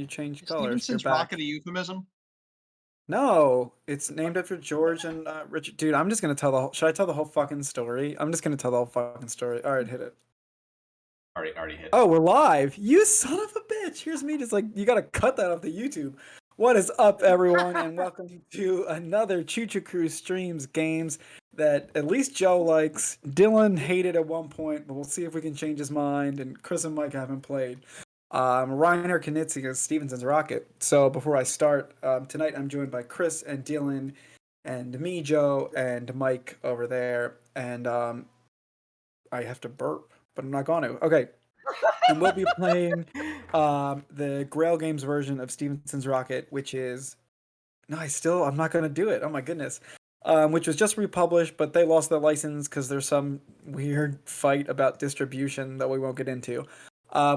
You change Is colors. You're Stevenson's back. rocket a euphemism? No, it's named after George and Richard. Dude, I'm just gonna tell the whole. Should I tell the whole fucking story? I'm just gonna tell the whole fucking story. All right, hit it. Already hit. Oh, we're live. You son of a bitch. Here's me just like, you gotta cut that off the YouTube. What is up, everyone, and welcome to another Choo Choo Crew streams games that at least Joe likes. Dylan hated at one point, but we'll see if we can change his mind, and Chris and Mike haven't played. Reiner Knizia is Stephenson's Rocket. So before I start, tonight I'm joined by Chris and Dylan and me, Joe, and Mike over there. And I have to burp, but I'm not going to. Okay, and we'll be playing the Grail Games version of Stephenson's Rocket, which is I'm not gonna do it. Oh my goodness. Which was just republished, but they lost their license because there's some weird fight about distribution that we won't get into.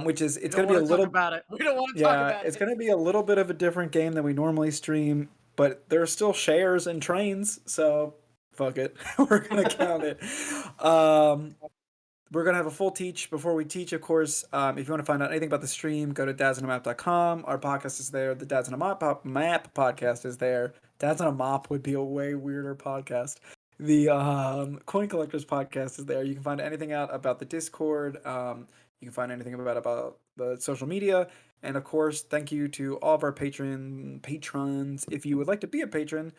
Which is We it's don't gonna be a want to talk little about it. We don't want to talk about it's it. gonna be a little bit of a different game than we normally stream, but there's still shares and trains, so fuck it. We're gonna count it. We're going to have a full teach. Before we teach, of course, if you want to find out anything about the stream, go to dadsanamap.com. Our podcast is there. The Dads on a Map podcast is there. Dads on a Mop would be a way weirder podcast. The Coin Collectors podcast is there. You can find anything out about the Discord. You can find anything about the social media. And of course, thank you to all of our patrons. If you would like to be a patron,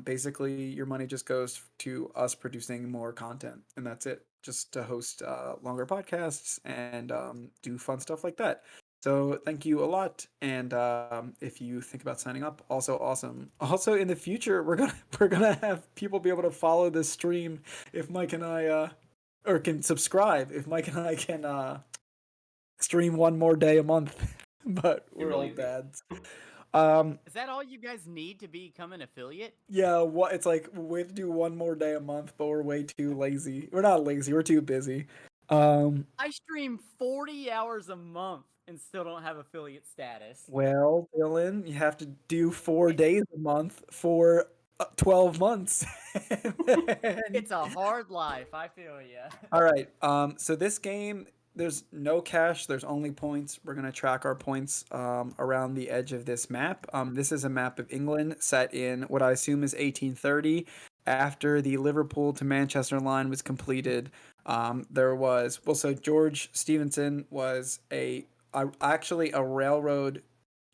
basically your money just goes to us producing more content, and that's it. Just to host longer podcasts and do fun stuff like that. So thank you a lot, and if you think about signing up, also awesome. Also, in the future, we're gonna have people be able to follow this stream if Mike and I or can subscribe if Mike and I can stream one more day a month. But we're old dads. Is that all you guys need to become an affiliate? Yeah, it's like we have to do one more day a month, but we're way too lazy. We're not lazy, we're too busy. I stream 40 hours a month and still don't have affiliate status. Well, Dylan, you have to do 4 days a month for 12 months. It's a hard life, I feel ya. All right. So this game, there's no cash. There's only points. We're gonna track our points around the edge of this map. This is a map of England set in what I assume is 1830. After the Liverpool to Manchester line was completed, so George Stephenson was actually a railroad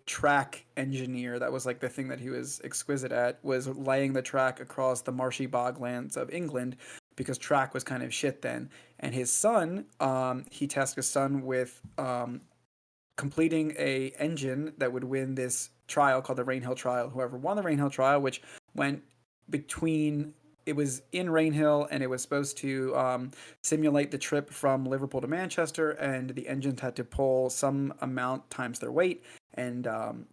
track engineer. That was like the thing that he was exquisite at, was laying the track across the marshy boglands of England, because track was kind of shit then. And his son, he tasked his son with completing a engine that would win this trial called the Rainhill Trial. Whoever won the Rainhill Trial, which went between, it was in Rainhill, and it was supposed to simulate the trip from Liverpool to Manchester, and the engines had to pull some amount times their weight. And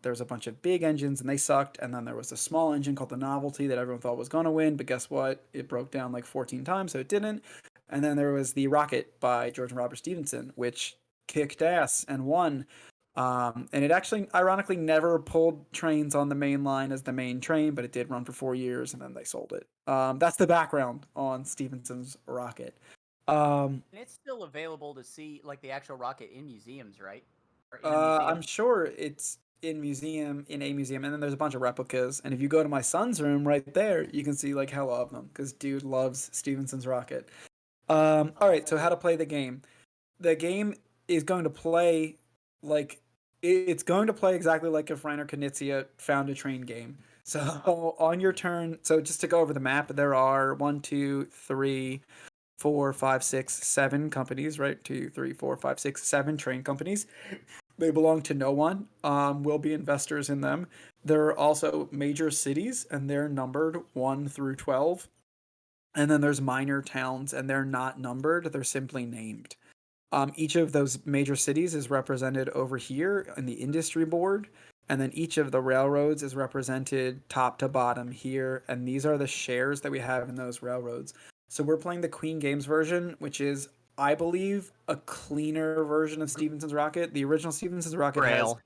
there was a bunch of big engines, and they sucked. And then there was a small engine called the Novelty that everyone thought was going to win, but guess what? It broke down like 14 times, so it didn't. And then there was the Rocket by George and Robert Stephenson, which kicked ass and won. And it actually, ironically, never pulled trains on the main line as the main train, but it did run for 4 years, and then they sold it. That's the background on Stephenson's Rocket. And it's still available to see, like, the actual rocket in museums, right? Or in a museum? I'm sure it's in a museum, and then there's a bunch of replicas. And if you go to my son's room right there, you can see like hella of them, because dude loves Stephenson's Rocket. All right, so how to play the game? The game is going to play like it's going to play exactly like if Reiner Knizia found a train game. So on your turn, so just to go over the map, there are 1, 2, 3, 4, 5, 6, 7 companies, right? 2, 3, 4, 5, 6, 7 train companies. They belong to no one. We'll be investors in them. There are also major cities, and they're numbered 1 through 12. And then there's minor towns, and they're not numbered. They're simply named. Each of those major cities is represented over here in the industry board. And then each of the railroads is represented top to bottom here. And these are the shares that we have in those railroads. So we're playing the Queen Games version, which is, I believe, a cleaner version of Stephenson's Rocket. The original Stephenson's Rocket Grail.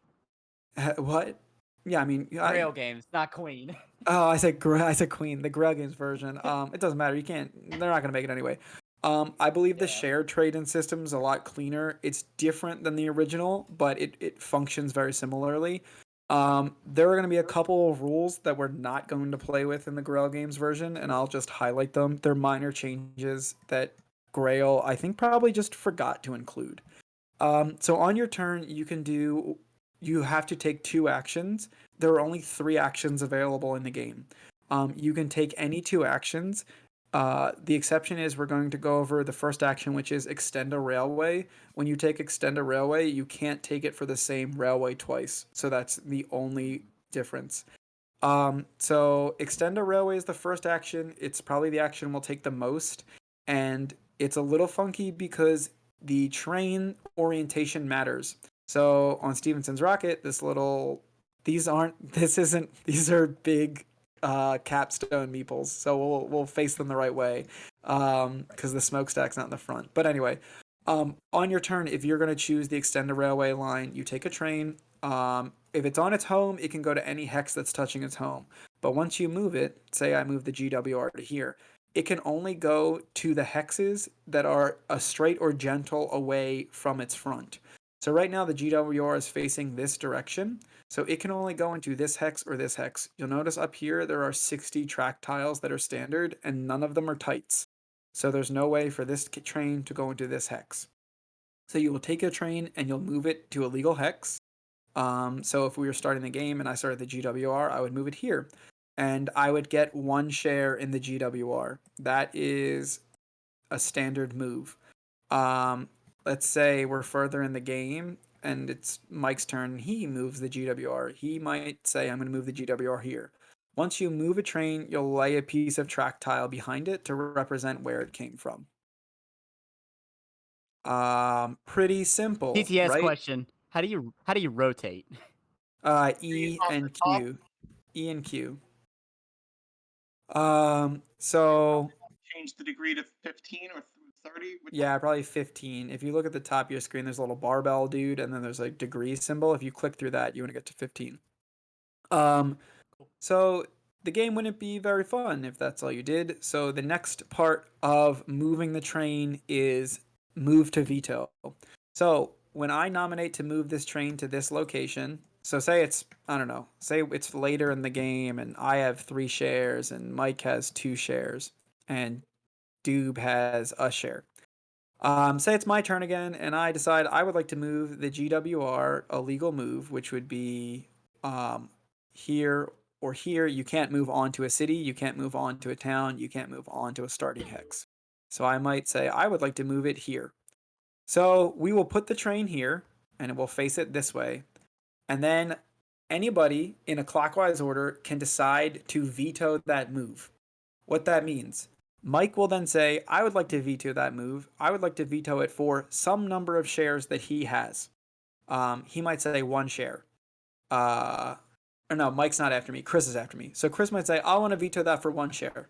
what? Yeah, I mean, Grail games, not Queen. Oh, I said Queen, the Grail Games version. It doesn't matter. They're not gonna make it anyway. I believe the Yeah. shared trade-in system is a lot cleaner. It's different than the original, but it functions very similarly. There are going to be a couple of rules that we're not going to play with in the Grail Games version, and I'll just highlight them. They're minor changes that Grail, I think, probably just forgot to include. So on your turn, you have to take 2 actions. There are only 3 actions available in the game. You can take any 2 actions. The exception is we're going to go over the first action, which is extend a railway. When you take extend a railway, you can't take it for the same railway twice. So that's the only difference. So extend a railway is the first action. It's probably the action we'll take the most, and it's a little funky because the train orientation matters. So on Stephenson's rocket, these are big capstone meeples, so we'll face them the right way because the smokestack's not in the front. But anyway, on your turn, if you're going to choose the extend a railway line, you take a train. If it's on its home, it can go to any hex that's touching its home. But once you move it, say I move the GWR to here, it can only go to the hexes that are a straight or gentle away from its front. So right now the GWR is facing this direction, so it can only go into this hex or this hex. You'll notice up here there are 60 track tiles that are standard, and none of them are tights. So there's no way for this train to go into this hex. So you will take a train and you'll move it to a legal hex. So if we were starting the game and I started the GWR, I would move it here. And I would get 1 share in the GWR. That is a standard move. Let's say we're further in the game and it's Mike's turn. He moves the GWR. He might say, I'm going to move the GWR here. Once you move a train, you'll lay a piece of track tile behind it to represent where it came from. Pretty simple, TTS right? question: how do you rotate? E Off the and top, Q. E and Q. you So probably want to change the degree to 15 or 30. yeah, probably 15. If you look at the top of your screen, there's a little barbell dude, and then there's a degree symbol. If you click through that, you want to get to 15. So the game wouldn't be very fun if that's all you did. So the next part of moving the train is move to veto. So when I nominate to move this train to this location, so say it's, I don't know, say it's later in the game and I have 3 shares and Mike has 2 shares and Doob has a share. Say it's my turn again, and I decide I would like to move the GWR a legal move, which would be here or here. You can't move on to a city, you can't move on to a town, you can't move on to a starting hex. So I might say I would like to move it here. So we will put the train here, and it will face it this way. And then anybody in a clockwise order can decide to veto that move. What that means, Mike will then say, I would like to veto that move. I would like to veto it for some number of shares that he has. He might say 1 share. Or no, Mike's not after me. Chris is after me. So Chris might say, I want to veto that for 1 share.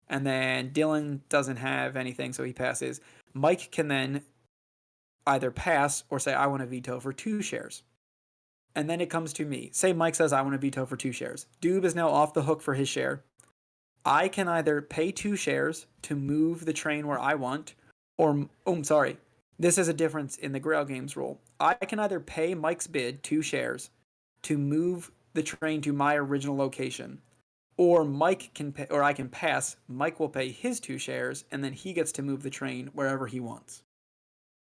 And then Dylan doesn't have anything, so he passes. Mike can then either pass or say, I want to veto for 2 shares. And then it comes to me. Say Mike says, I want to veto for 2 shares. Doob is now off the hook for his share. I can either pay 2 shares to move the train where I want, or, I'm sorry, this is a difference in the Grail Games rule. I can either pay Mike's bid 2 shares to move the train to my original location, or Mike can pay, or I can pass. Mike will pay his 2 shares, and then he gets to move the train wherever he wants.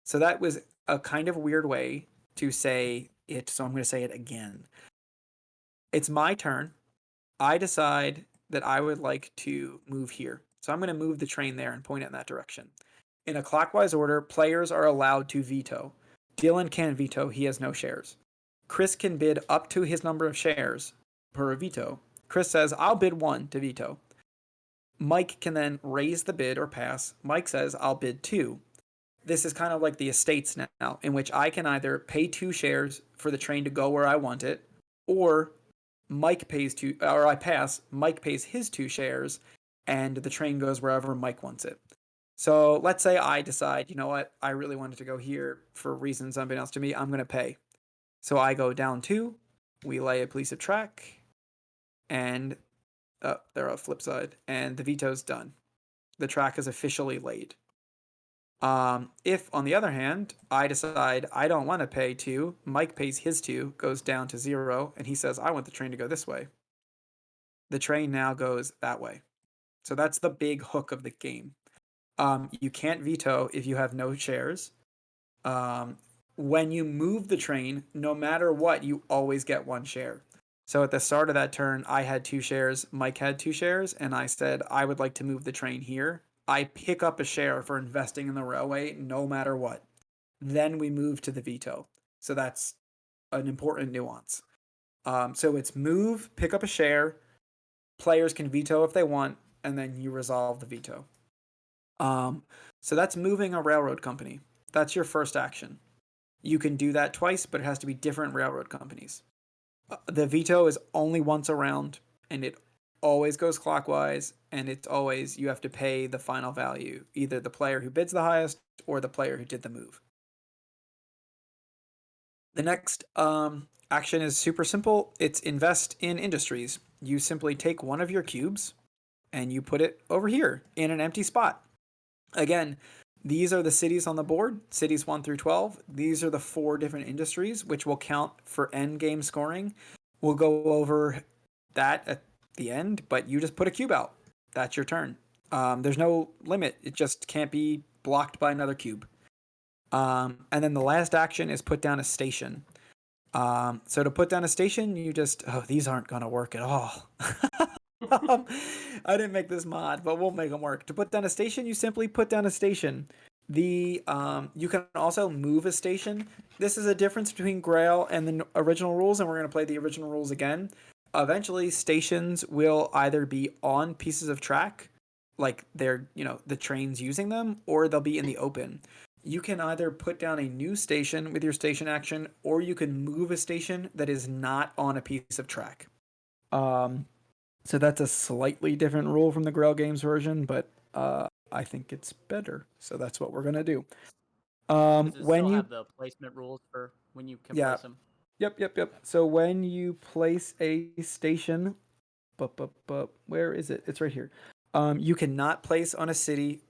So that was a kind of weird way to say it, so I'm going to say it again. It's my turn. I decide that I would like to move here. So I'm going to move the train there and point it in that direction. In a clockwise order, players are allowed to veto. Dylan can't veto, he has no shares. Chris can bid up to his number of shares per veto. Chris says, I'll bid 1 to veto. Mike can then raise the bid or pass. Mike says, I'll bid 2. This is kind of like the estates now, in which I can either pay 2 shares for the train to go where I want it, or Mike pays 2, or I pass, Mike pays his 2 shares, and the train goes wherever Mike wants it. So let's say I decide, you know what, I really wanted to go here for reasons unbeknownst to me, I'm going to pay. So I go down 2, we lay a piece of track, and they're on flip side, and the veto's done. The track is officially laid. If, on the other hand, I decide I don't want to pay 2, Mike pays his 2, goes down to 0, and he says, I want the train to go this way. The train now goes that way. So that's the big hook of the game. You can't veto if you have no shares. When you move the train, no matter what, you always get 1 share. So at the start of that turn, I had 2 shares, Mike had 2 shares, and I said, I would like to move the train here. I pick up a share for investing in the railway no matter what. Then we move to the veto. So that's an important nuance. So it's move, pick up a share, players can veto if they want, and then you resolve the veto. So that's moving a railroad company. That's your first action. You can do that twice, but it has to be different railroad companies. The veto is only once a round, and it always goes clockwise, and it's always you have to pay the final value, either the player who bids the highest or the player who did the move. The next action is super simple. It's invest in industries. You simply take one of your cubes and you put it over here in an empty spot. Again, these are the cities on the board, cities 1 through 12. These are the 4 different industries, which will count for end game scoring. We'll go over that at the end, but you just put a cube out. That's your turn. There's no limit. It just can't be blocked by another cube. And then the last action is put down a station. So to put down a station, you just, these aren't going to work at all. I didn't make this mod, but we'll make them work. To put down a station, you simply put down a station. You can also move a station. This is a difference between Grail and the original rules, and we're going to play the original rules again. Eventually, stations will either be on pieces of track, like they're, the train's using them, or they'll be in the open. You can either put down a new station with your station action, or you can move a station that is not on a piece of track. So that's a slightly different rule from the Grail Games version, but I think it's better. So that's what we're gonna do. Does it When still you have the placement rules for when you can yeah, place them? yep. So when you place a station, where is it? It's right here. You cannot place on a city,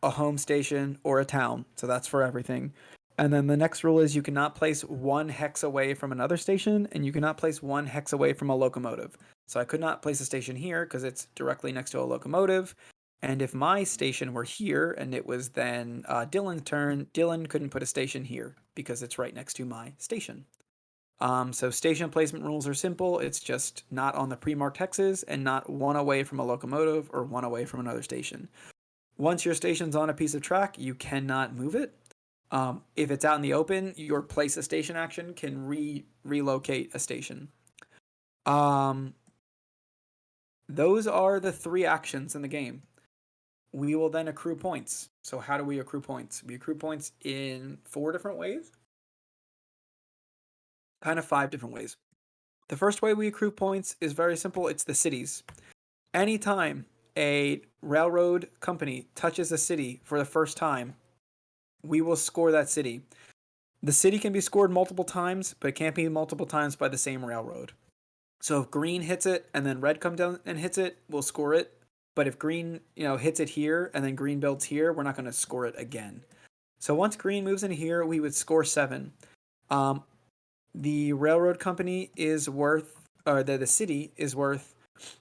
a home station, or a town. So that's for everything. And then the next rule is you cannot place 1 hex away from another station, and you cannot place 1 hex away from a locomotive. So I could not place a station here because it's directly next to a locomotive. And if my station were here and it was then Dylan's turn, Dylan couldn't put a station here because it's right next to my station. So station placement rules are simple. It's just not on the pre-marked hexes and not 1 away from a locomotive or 1 away from another station. Once your station's on a piece of track, you cannot move it. If it's out in the open, your place a station action can relocate a station. Those are the 3 actions in the game. We will then accrue points. So how do we accrue points? We accrue points in 4 different ways. Kind of 5 different ways. The first way we accrue points is very simple. It's the cities. Anytime a railroad company touches a city for the first time, we will score that city. The city can be scored multiple times, but it can't be multiple times by the same railroad. So if green hits it and then red comes down and hits it, we'll score it. But if green, hits it here and then green builds here, we're not going to score it again. So once green moves in here, we would score 7. The railroad company is worth, or the city is worth,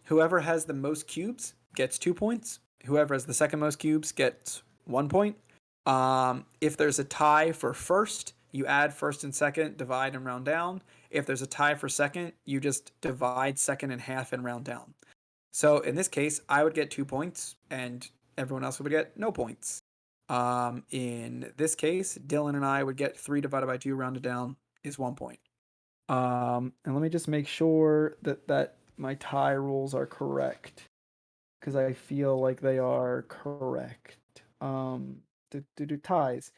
whoever has the most cubes gets 2 points. Whoever has the second most cubes gets 1 point. If there's a tie for first, you add first and second, divide and round down. If there's a tie for second, you just divide second in half and round down. So in this case, I would get 2 points and everyone else would get no points. In this case, Dylan and I would get 3 divided by 2 rounded down is 1 point. And let me just make sure that my tie rules are correct, because I feel like they are correct. Ties.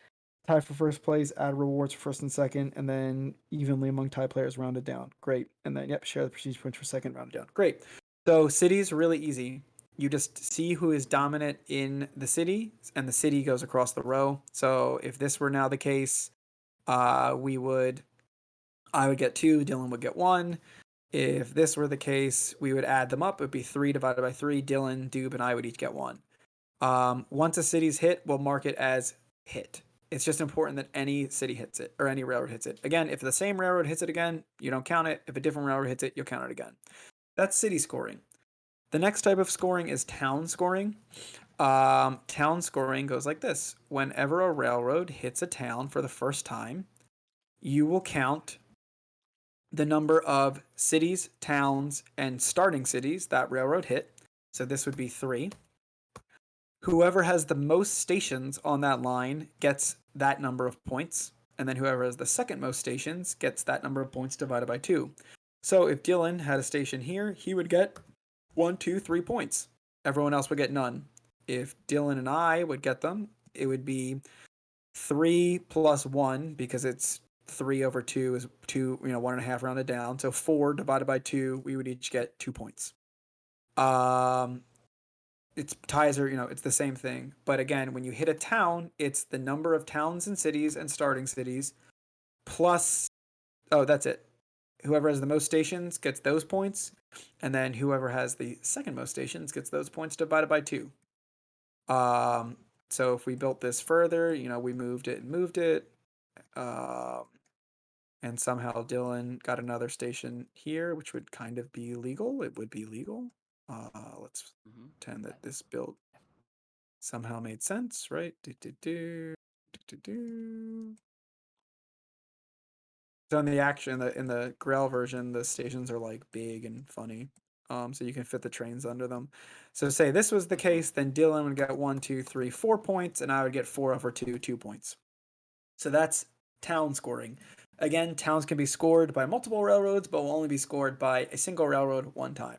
Tie for first place, add rewards for first and second, and then evenly among tie players rounded down. Great. And then, share the prestige points for second rounded down. Great. So cities are really easy. You just see who is dominant in the city, and the city goes across the row. So if this were now the case, I would get 2, Dylan would get 1. If this were the case, we would add them up. It would be 3 divided by 3. Dylan, Doob, and I would each get 1. Once a city's hit, we'll mark it as hit. It's just important that any city hits it or any railroad hits it. Again, if the same railroad hits it again, you don't count it. If a different railroad hits it, you'll count it again. That's city scoring. The next type of scoring is town scoring. Town scoring goes like this. Whenever a railroad hits a town for the first time, you will count the number of cities, towns, and starting cities that railroad hit. So this would be 3. Whoever has the most stations on that line gets that number of points. And then whoever has the second most stations gets that number of points divided by 2. So if Dylan had a station here, he would get 1, 2, 3 points. Everyone else would get none. If Dylan and I would get them, it would be 3 plus 1 because it's 3 over 2 is 2, 1.5 rounded down. So 4 divided by 2, we would each get 2 points. It's ties are, it's the same thing. But again, when you hit a town, it's the number of towns and cities and starting cities plus, that's it. Whoever has the most stations gets those points. And then whoever has the second most stations gets those points divided by 2. So if we built this further, we moved it, and somehow Dylan got another station here, which would kind of be legal. It would be legal. Let's pretend that this build somehow made sense, right? So in the action, in the Grail version, the stations are like big and funny. So you can fit the trains under them. So say this was the case, then Dylan would get 1, 2, 3, 4 points, and I would get 4 over 2, 2 points. So that's town scoring. Again, towns can be scored by multiple railroads, but will only be scored by a single railroad one time.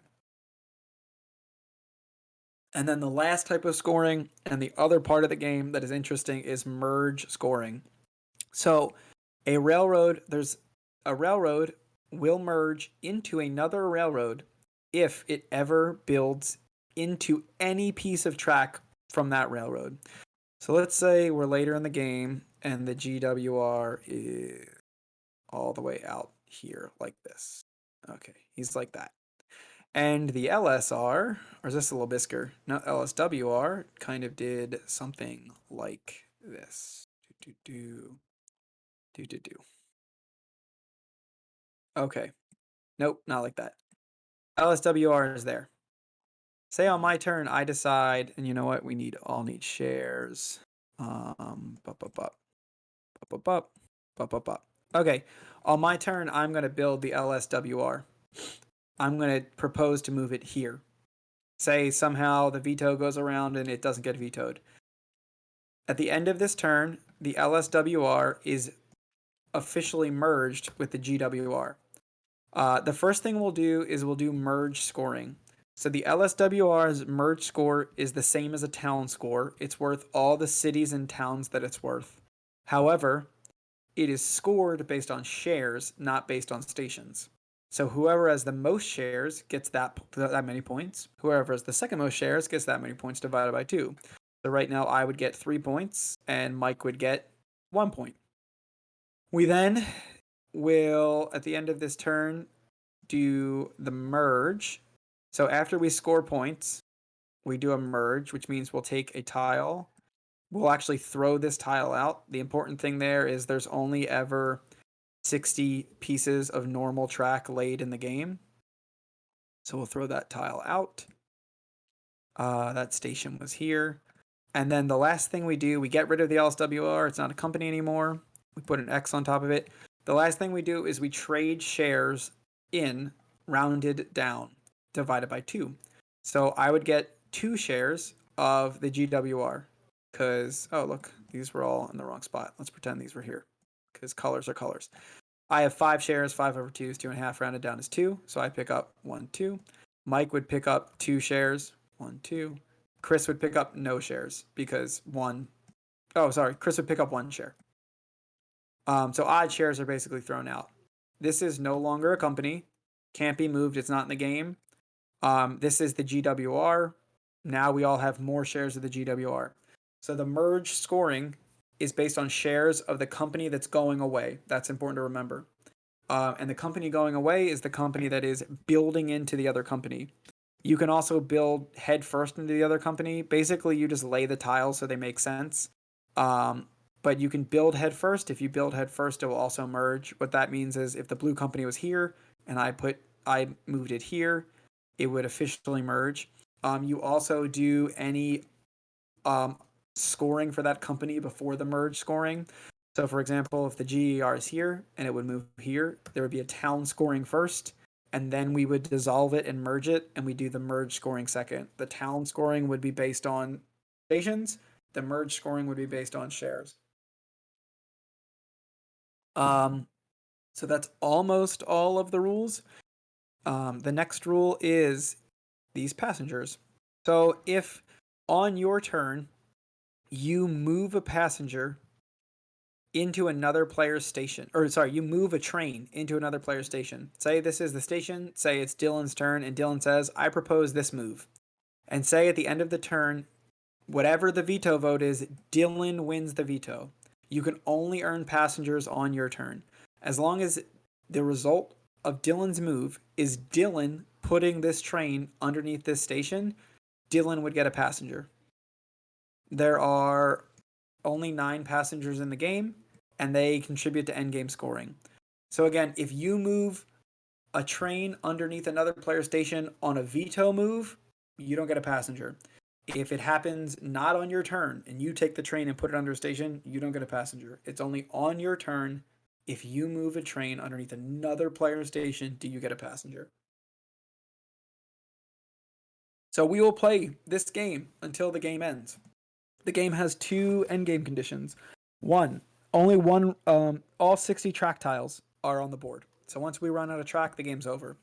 And then the last type of scoring, and the other part of the game that is interesting, is merge scoring. So a railroad will merge into another railroad if it ever builds into any piece of track from that railroad. So let's say we're later in the game and the GWR is all the way out here like this. Okay, he's like that. And the LSR, or is this a Libisker? No, LSWR kind of did something like this. Okay. Nope, not like that. LSWR is there. Say on my turn, I decide, and you know what? We all need shares. Okay. On my turn, I'm going to build the LSWR. I'm going to propose to move it here. Say somehow the veto goes around and it doesn't get vetoed. At the end of this turn, the LSWR is officially merged with the GWR. The first thing we'll do is we'll do merge scoring. So the LSWR's merge score is the same as a town score. It's worth all the cities and towns that it's worth. However, it is scored based on shares, not based on stations. So whoever has the most shares gets that many points. Whoever has the second most shares gets that many points divided by 2. So right now I would get 3 points and Mike would get 1 point. We then will, at the end of this turn, do the merge. So after we score points, we do a merge, which means we'll take a tile. We'll actually throw this tile out. The important thing there is there's only ever 60 pieces of normal track laid in the game. So we'll throw that tile out. That station was here. And then the last thing we do, we get rid of the LSWR. It's not a company anymore. We put an X on top of it. The last thing we do is we trade shares in, rounded down, divided by 2. So I would get 2 shares of the GWR because, oh, look, these were all in the wrong spot. Let's pretend these were here because colors are colors. I have 5 shares. 5 over 2 is 2.5. Rounded down is 2. So I pick up 1, 2. Mike would pick up 2 shares. 1, 2. Chris would pick up no shares because Chris would pick up 1 share. So odd shares are basically thrown out. This is no longer a company. Can't be moved. It's not in the game. This is the GWR. Now we all have more shares of the GWR. So the merge scoring is based on shares of the company that's going away. That's important to remember. And the company going away is the company that is building into the other company. You can also build head first into the other company. Basically, you just lay the tiles so they make sense. but you can build head first. If you build head first, it will also merge. What that means is if the blue company was here and I moved it here, it would officially merge. You also do any scoring for that company before the merge scoring. So, for example, if the GER is here and it would move here, there would be a town scoring first, and then we would dissolve it and merge it, and we do the merge scoring second. The town scoring would be based on stations. The merge scoring would be based on shares. So that's almost all of the rules. The next rule is these passengers. So if on your turn you move a passenger into another player's station, or sorry, you move a train into another player's station. Say this is the station, say it's Dylan's turn, and Dylan says, I propose this move. And say at the end of the turn, whatever the veto vote is, Dylan wins the veto. You can only earn passengers on your turn. As long as the result of Dylan's move is Dylan putting this train underneath this station, Dylan would get a passenger. There are only 9 passengers in the game, and they contribute to endgame scoring. So again, if you move a train underneath another player station on a veto move, you don't get a passenger. If it happens not on your turn and you take the train and put it under a station, you don't get a passenger. It's only on your turn. If you move a train underneath another player station, do you get a passenger? So we will play this game until the game ends. The game has 2 endgame conditions. One, only one, all 60 track tiles are on the board. So once we run out of track, the game's over.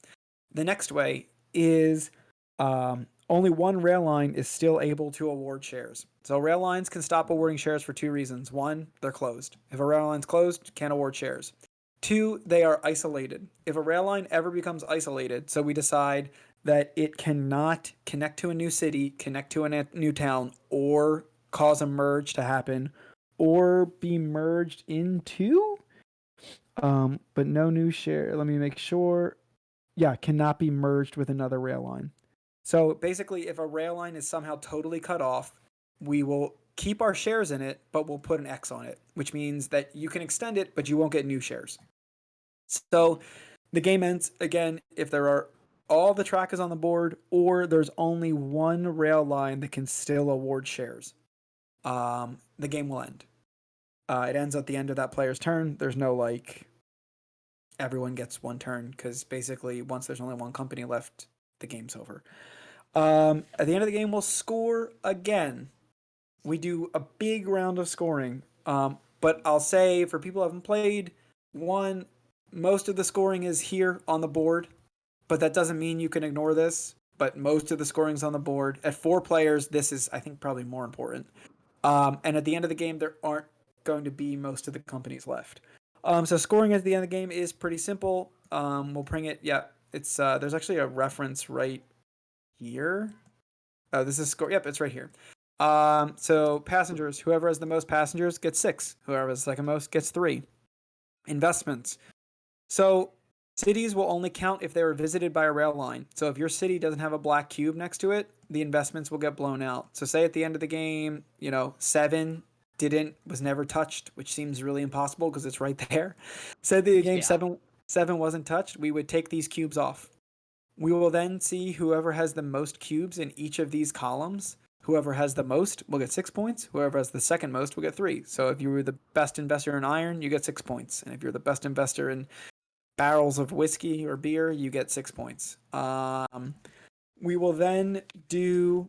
The next way is only one rail line is still able to award shares. So rail lines can stop awarding shares for 2 reasons. One, they're closed. If a rail line's closed, can't award shares. 2, they are isolated. If a rail line ever becomes isolated, so we decide that it cannot connect to a new city, connect to a new town, or cause a merge to happen, or be merged into, but no new share. Let me make sure. Yeah, cannot be merged with another rail line. So basically, if a rail line is somehow totally cut off, we will keep our shares in it, but we'll put an X on it, which means that you can extend it, but you won't get new shares. So the game ends again if there are all the track is on the board, or there's only one rail line that can still award shares. The game will end. It ends at the end of that player's turn. There's no like everyone gets one turn because basically once there's only one company left, the game's over. At the end of the game, we'll score again. We do a big round of scoring. But I'll say for people who haven't played, one, most of the scoring is here on the board, but that doesn't mean you can ignore this. But most of the scoring's on the board. At 4 players, this is, I think, probably more important. And at the end of the game, there aren't going to be most of the companies left. So scoring at the end of the game is pretty simple. We'll bring it. Yeah, it's there's actually a reference right here. Oh, this is score. Yep, it's right here. So passengers, whoever has the most passengers gets 6. Whoever has the second most gets 3. Investments. So cities will only count if they were visited by a rail line. So if your city doesn't have a black cube next to it, the investments will get blown out. So say at the end of the game, 7 was never touched, which seems really impossible because it's right there. Said the game 7 wasn't touched, we would take these cubes off. We will then see whoever has the most cubes in each of these columns. Whoever has the most will get 6 points. Whoever has the second most will get 3. So if you were the best investor in iron, you get 6 points. And if you're the best investor in barrels of whiskey or beer, you get 6 points. We will then do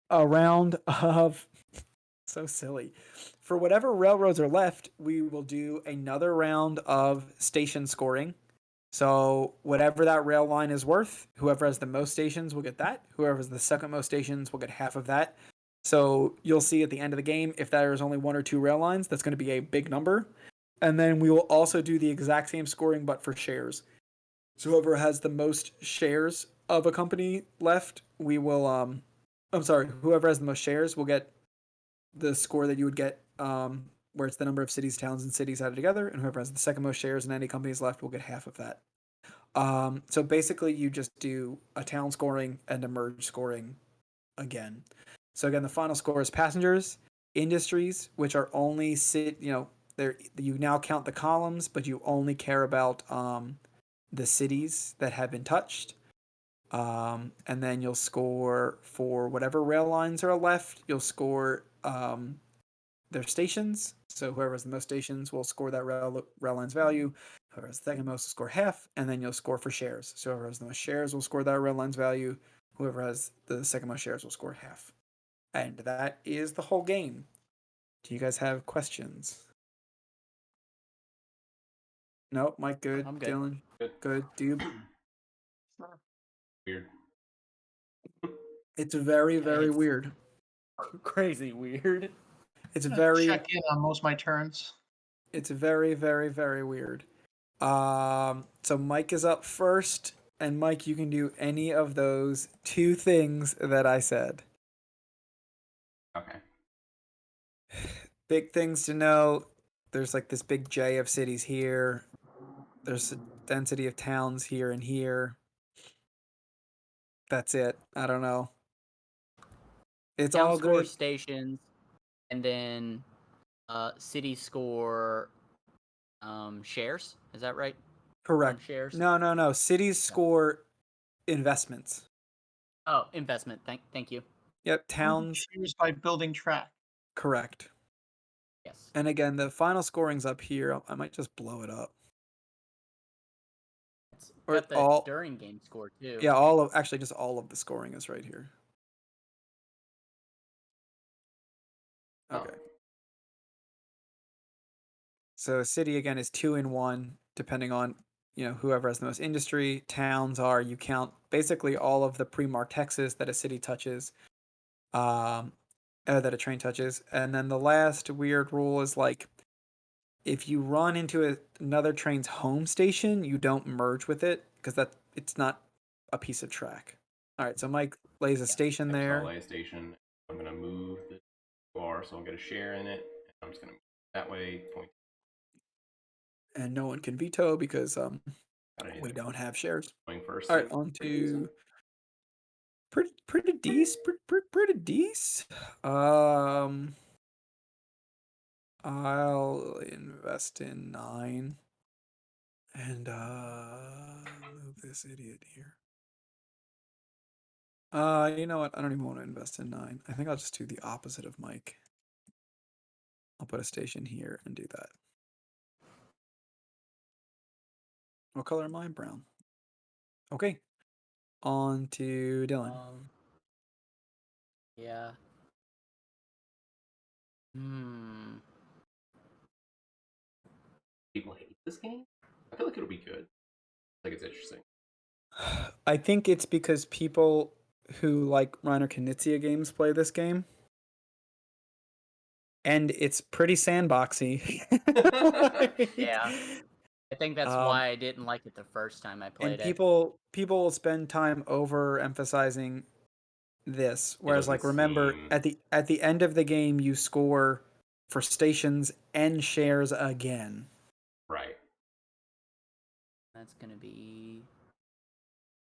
a round of so silly. For whatever railroads are left, we will do another round of station scoring. So whatever that rail line is worth, whoever has the most stations will get that. Whoever has the second most stations will get half of that. So you'll see at the end of the game, if there is only 1 or 2 rail lines, that's going to be a big number. And then we will also do the exact same scoring, but for shares. So whoever has the most shares of a company left, we will, whoever has the most shares will get the score that you would get, where it's the number of cities, towns, and cities added together, and whoever has the second most shares in any companies left will get half of that. So basically, you just do a town scoring and a merge scoring again. So again, the final score is passengers. industries, which are only you now count the columns, but you only care about the cities that have been touched. And then you'll score for whatever rail lines are left. You'll score their stations. So whoever has the most stations will score that rail line's value. Whoever has the second most will score half, and then you'll score for shares. So whoever has the most shares will score that rail line's value. Whoever has the second most shares will score half. And that is the whole game. Do you guys have questions? No, Mike, good. I'm good. Dylan, Good. good. Dube. Weird. It's very, very It's- weird. Crazy weird. It's I'm gonna very, check in on most of my turns. it's very, very, very weird. So Mike is up first, and Mike, you can do any of those two things that I said. Okay. Big things to know. There's like this big J of cities here. There's a density of towns here and here. That's it. I don't know. It's Town all score good. stations, and then city score shares. Is that right? Correct. Shares. No. Cities score investments. Oh, investment. Thank you. Yep. Towns. Choose by building track. Correct. Yes. And again, the final scoring's up here. I might just blow it up. It's Or got the all. during game score too. Yeah, just all of the scoring is right here. Okay. So city again is 2 and 1, depending on whoever has the most industry. Towns are you count basically all of the pre-marked hexes that a city touches, that a train touches, and then the last weird rule is like if you run into another train's home station, you don't merge with it because it's not a piece of track. All right, so Mike lays a station So I'll there. lay a station. I'm gonna move the bar, so I'll get a share in it. I'm just gonna move that way. Point. And no one can veto because we Either. don't have shares. Going first. All right, on to pretty decent, pretty decent. I'll invest in 9 and move this idiot here. You know what? I don't even want to invest in 9. I think I'll just do the opposite of Mike. I'll put a station here and do that. What color am I? Brown. Okay. On to Dylan. Yeah. People hate this game. I feel like it'll be good. I think it's interesting. I think it's because people who like Reiner Knizia games play this game. And it's pretty sandboxy. Yeah. I think that's why I didn't like it the first time I played and it. people will spend time overemphasizing this, whereas like remember at the end of the game you score for stations and shares again. Right. That's gonna be.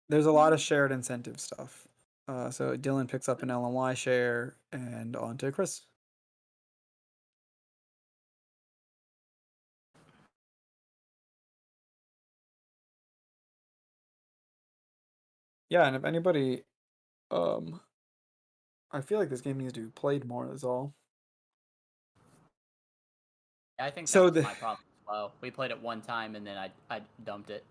There's a lot of shared incentive stuff. So Dylan picks up an LNY share, and on to Chris. Yeah, and if anybody, I feel like this game needs to be played more. Is all. I think that So was my problem as well. We played it one time and then I dumped it.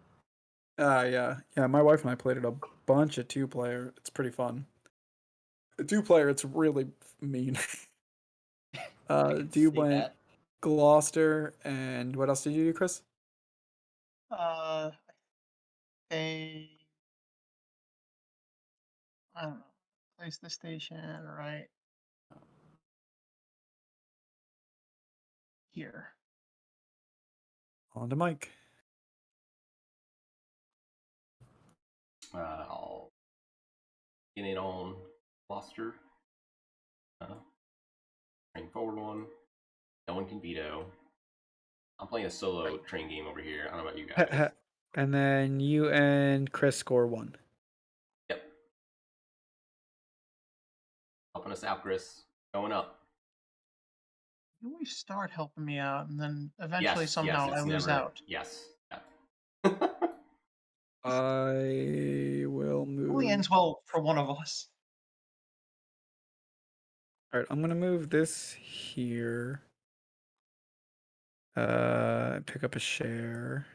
yeah. My wife and I played it a bunch of 2-player. It's pretty fun. A 2-player, it's really mean. Dube went Gloucester, and what else did you do, Chris? I don't know. Place the station right here. On to Mike. I'll get in on Gloucester. Train forward one. No one can veto. I'm playing a solo train game over here. I don't know about you guys. And then you and Chris score 1. Yep. Helping us out, Chris. Going up. You always start helping me out, and then eventually Yes, somehow I it's lose never. out. Yes. Yeah. I will Only move. ends well for one of us. All right, I'm gonna move this here. Pick up a share.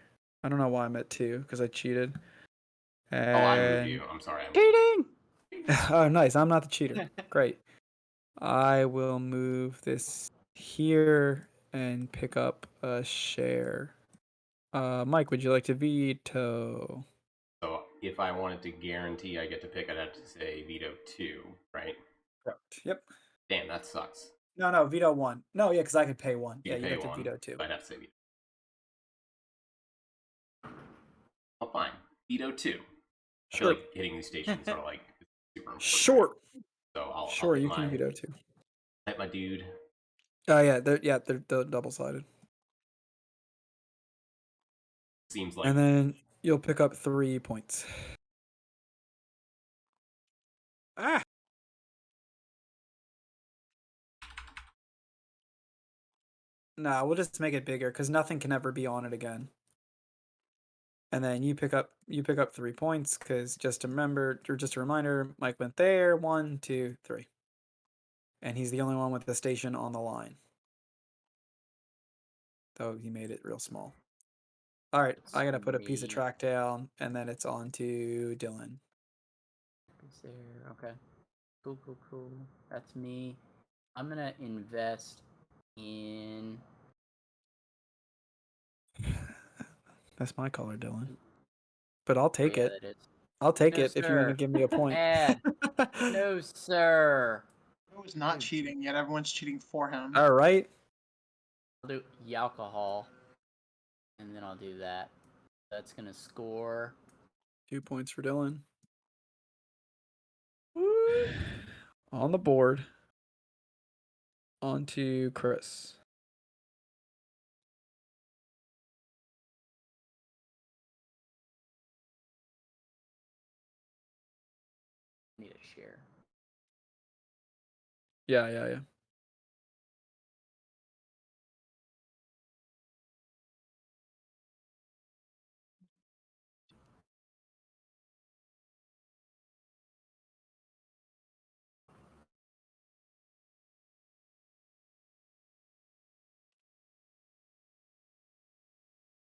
I don't know why I'm at 2 because I cheated. Oh, I moved And you. I'm sorry. I moved Cheating! you. oh, nice. I'm not the cheater. Great. I will move this here and pick up a share. Mike, would you like to veto? So if I wanted to guarantee I get to pick, I'd have to say veto 2, right? Correct. Yep. Damn, that sucks. No, veto 1. No, yeah, because I could pay 1. You Yeah, can you'd pay have to 1. veto 2. So I'd have to say veto. Oh, fine. Veto 2. I feel Sure. like hitting these stations are like super important. Sure. So I'll Sure, hit you can my veto 2. hit my dude. Yeah, they're double-sided. Seems like And then you'll pick up 3 points. Ah! Nah, we'll just make it bigger because nothing can ever be on it again. And then you pick up 3 points because just a reminder, Mike went there. 1, 2, 3. And he's the only one with the station on the line. Though he made it real small. All right, I gotta put a piece of track down, and then it's on to Dylan. Is there? Okay. Cool. That's me. I'm gonna invest in. That's my color, Dylan. But I'll take yeah, it. that is. I'll take No, it if you want to sir. give me a point. Ad. No, sir. It was not cheating, yet everyone's cheating for him. All right. I'll do alcohol, and then I'll do that. That's gonna score 2 points for Dylan. On the board. On to Chris. need a share. Yeah.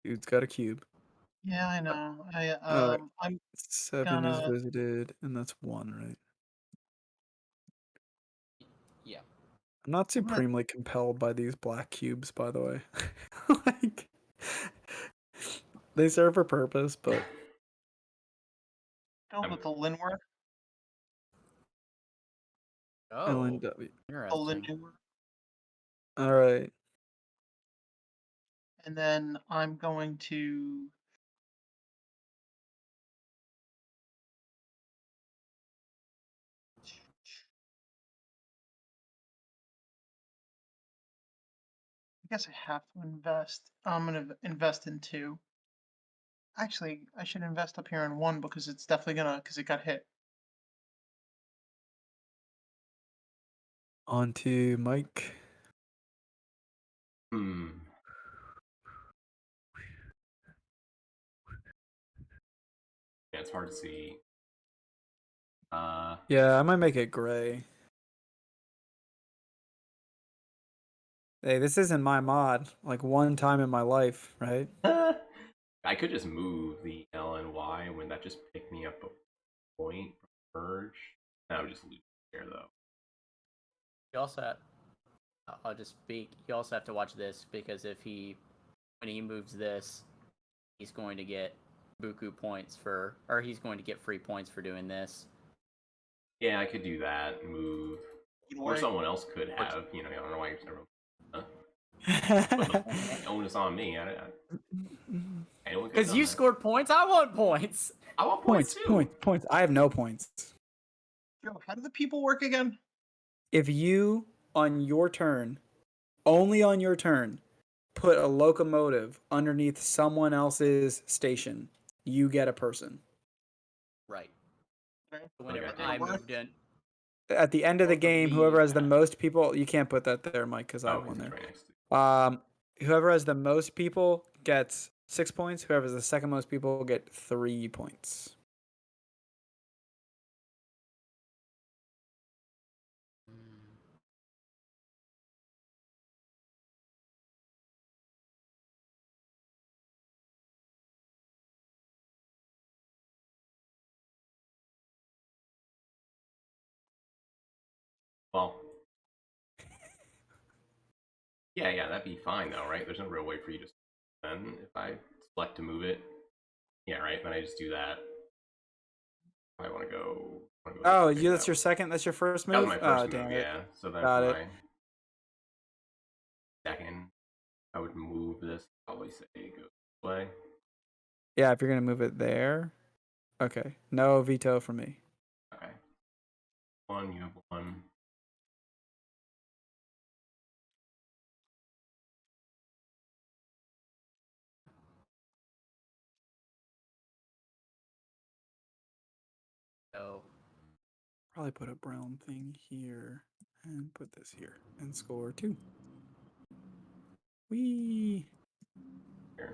Dude's got a cube. Yeah, I know. Alright. I'm 7 is gonna. visited, and that's 1, right? Yeah. I'm not I'm gonna supremely compelled by these black cubes, by the way. Like, they serve a purpose, but build with the Linworth. Oh, LNW. The interesting. Linworth. All right. And then I'm going to. I guess I have to invest. I'm gonna invest in 2. Actually, I should invest up here in 1 because it's definitely gonna because it got hit. On to Mike. Yeah, it's hard to see. Yeah, I might make it gray. Hey, this isn't my mod. Like, one time in my life, right? I could just move the L and Y. Would that just pick me up a point from merge? I would just lose here though. You also have, I'll just speak. You also have to watch this because when he moves this, he's going to get buku points or he's going to get free points for doing this. Yeah, I could do that. Move. Or someone else could have. I don't know why you're saying. Put the onus on me. Because you scored points, I want points. I want points too. Points. I have no points. Yo, how do the people work again? If you, on your turn, only on your turn, put a locomotive underneath someone else's station, you get a person. Right. Okay. Whenever Okay. I moved in, at the end of the Both of game, whoever has the these- most people, you can't put that there, Mike, because I Oh, have one because it's there. right next to. Whoever has the most people gets 6 points. Whoever has the second most people get 3 points. Well. Yeah, that'd be fine though, right? There's no real way for you to then if I select to move it. Yeah, right. Then I just do that. I want to go. Oh, that's your second. That's your first move. That was my first Damn move. it. Yeah. So then Got for it. my second, I would move this. Probably say go this way. Yeah, if you're gonna move it there. Okay. No veto for me. Okay. One. You have one. So Probably put a brown thing here and put this here and score 2. Wee. Here.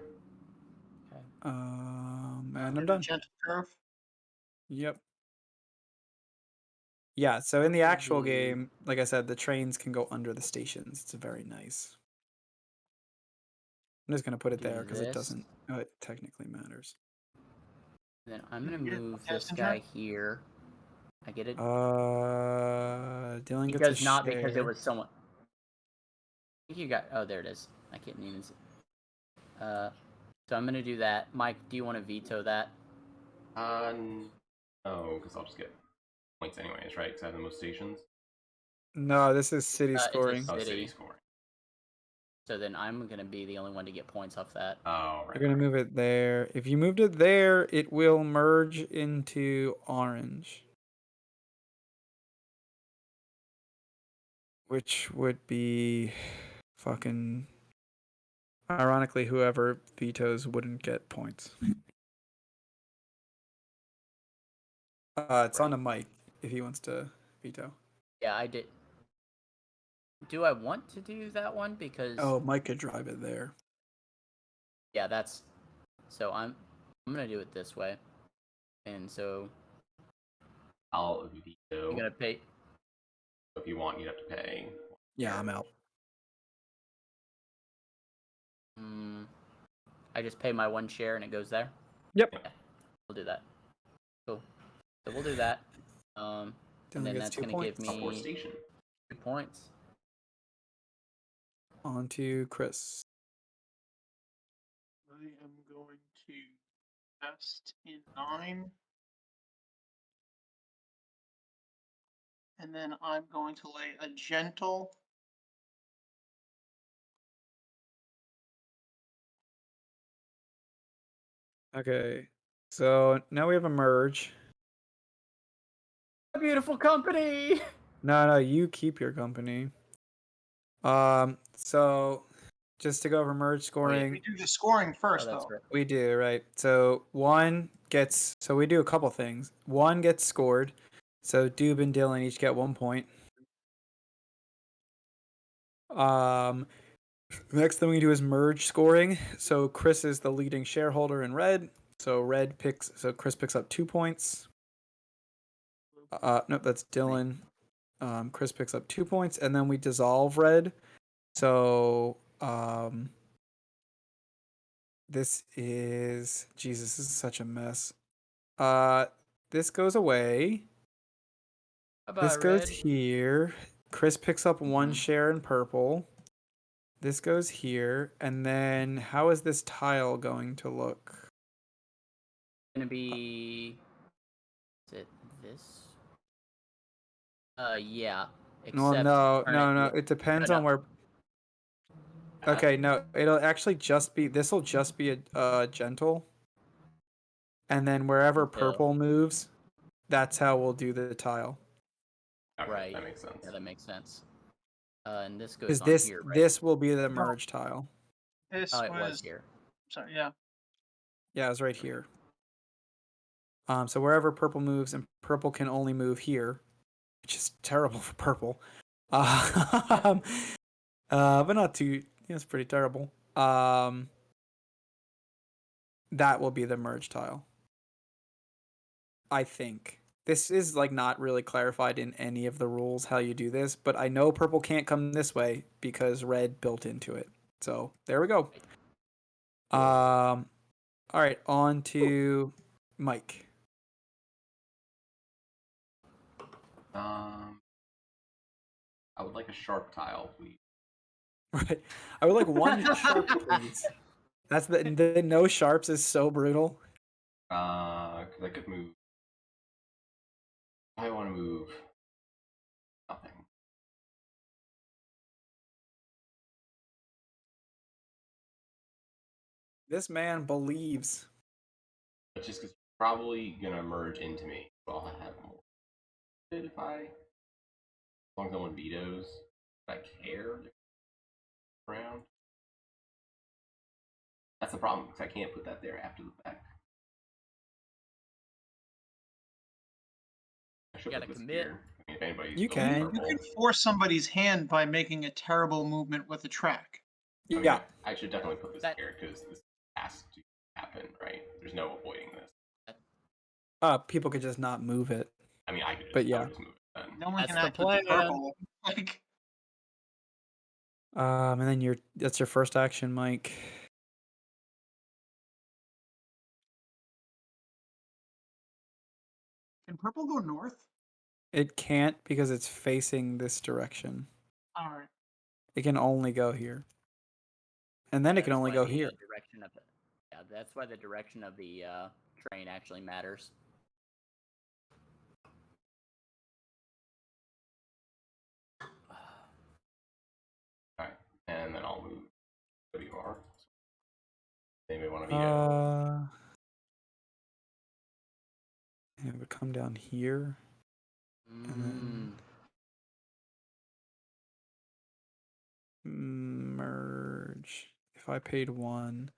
okay. And I'm Get a done. gentle curve. Yep. Yeah, so in the What will actual be- game, like I said, the trains can go under the stations. It's very nice. I'm just gonna put it Do there because it this. doesn't. It technically matters. Then I'm You gonna get move this passenger? guy here. I get it Dylan gets because a not because it share. was someone. I think you got. Oh, there it is. I can't even. See. So I'm gonna do that. Mike, do you want to veto that? No, because I'll just get points anyways, right? Because I have the most stations. No, this is city It's a scoring. city. Oh, city scoring. So then I'm gonna be the only one to get points off that. Oh, right. You're gonna move it there. If you moved it there, it will merge into orange, which would be fucking. Ironically, whoever vetoes wouldn't get points. It's on a mic if he wants to veto. Yeah, I did. Do I want to do that one? Because Oh, Mike could drive it there. yeah, that's. So I'm gonna do it this way, and so I'll veto. you're gonna pay. If you want, you'd have to pay. Yeah, I'm out. I just pay my 1 share and it goes there. Yep. Yeah, we'll do that. Cool. So we'll do that. And Dylan then gets that's 2 gonna points. give Four me station. 2 points. On to Chris. I am going to invest in 9. And then I'm going to lay a gentle. Okay. So now we have a merge. A beautiful company. No, you keep your company. So just to go over merge scoring, We do the scoring first, Oh, that's though. right. we do, right? So we do a couple things. 1 gets scored. So Doob and Dylan each get 1 point. Next thing we do is merge scoring. So Chris is the leading shareholder in red. So Chris picks up 2 points. Nope, that's Dylan. Chris picks up 2 points, and then we dissolve red. So this is Jesus. This is such a mess. This goes away. This goes Red. here. Chris picks up 1 Mhm. share in purple. This goes here, and then how is this tile going to look? Gonna be. Is it this? Yeah. Well, Except no. turn it. It depends no. on where. Okay, no, it'll actually just be. This will just be a gentle, and then wherever Until- purple moves, that's how we'll do the tile. Okay, Right. that makes sense. Yeah, that makes sense. And this goes Because on here, right? this will be the merge tile. This Oh, it was was here. Sorry, yeah. Yeah, it's right here. So wherever purple moves, and purple can only move here, which is terrible for purple. But not too. It's pretty terrible. That will be the merge tile. I think this is like not really clarified in any of the rules how you do this, but I know purple can't come this way because red built into it. So there we go. All right, on to Mike. I would like a sharp tile, please. Right, I would like one sharp, please. That's the no sharps is so brutal. Because I could move. I want to move nothing. This man believes. But just because you're probably gonna merge into me, so I'll have more. If I, as long as no one vetoes, if I care around. That's the problem because I can't put that there after the fact. I should You put gotta this commit. here. I mean, if anybody's You building can. You purple, can force somebody's hand by making a terrible movement with a track. I mean, Yeah. I should definitely put this That- here because this has to happen, right? There's no avoiding this. People could just not move it. I mean, I could just, But I yeah. would just move it then. No one That's can the act with the plan. purple. Like, And then that's your first action, Mike. can purple go north? It can't because it's facing this direction. All right. It can only go here. And then it can That's only why go the, here. Direction of it. Yeah, that's why the direction of the train actually matters. Alright, and then I'll move WR. Anybody want to veto? It would come down here. And then merge. If I paid 1.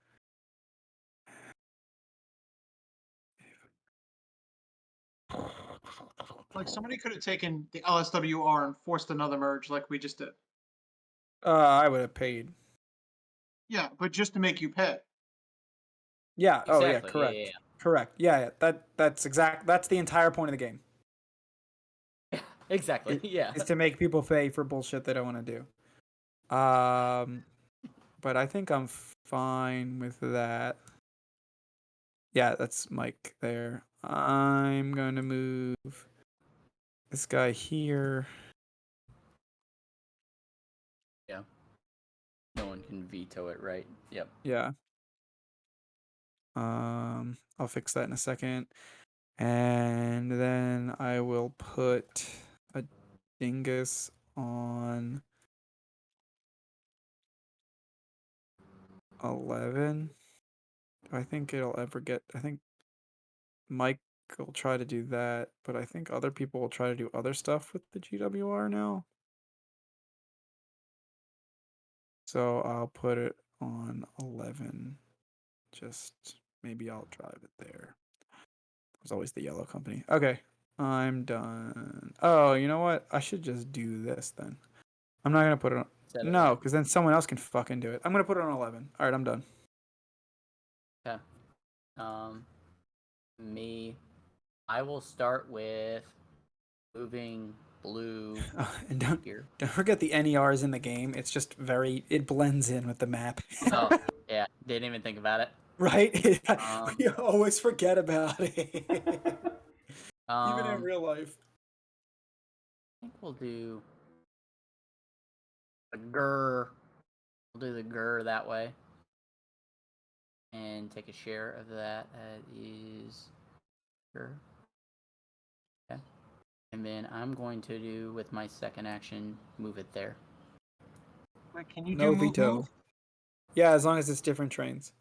Like somebody could have taken the LSWR and forced another merge like we just did. I would have paid. Yeah, but just to make you pay. Yeah. Oh yeah. Exactly, Correct. yeah. Correct. Yeah. That's exact. That's the entire point of the game. Exactly. Yeah. Is to make people pay for bullshit they don't want to do. But I think I'm fine with that. Yeah, that's Mike there. I'm going to move this guy here. Yeah. No one can veto it, right? Yep. Yeah. I'll fix that in a second. And then I will put a dingus on 11. Do I think it'll ever get... I think Mike will try to do that, but I think other people will try to do other stuff with the GWR now. So I'll put it on 11. Just maybe I'll drive it there. There's always the yellow company. Okay, I'm done. Oh, you know what? I should just do this then. I'm not gonna put it on. No, because then someone else can fucking do it. I'm gonna put it on 11. All right, I'm done. Okay. Me, I will start with moving blue And don't here. forget the NERs in the game. It's just it blends in with the map. Oh, yeah. Didn't even think about it. Right? We always forget about it. Even in real life. I think we'll do the grr. We'll do the grr that way. And take a share of that. That is grr. Okay. And then I'm going to do, with my second action, move it there. Wait, can you No do move, veto. move? Yeah, as long as it's different trains.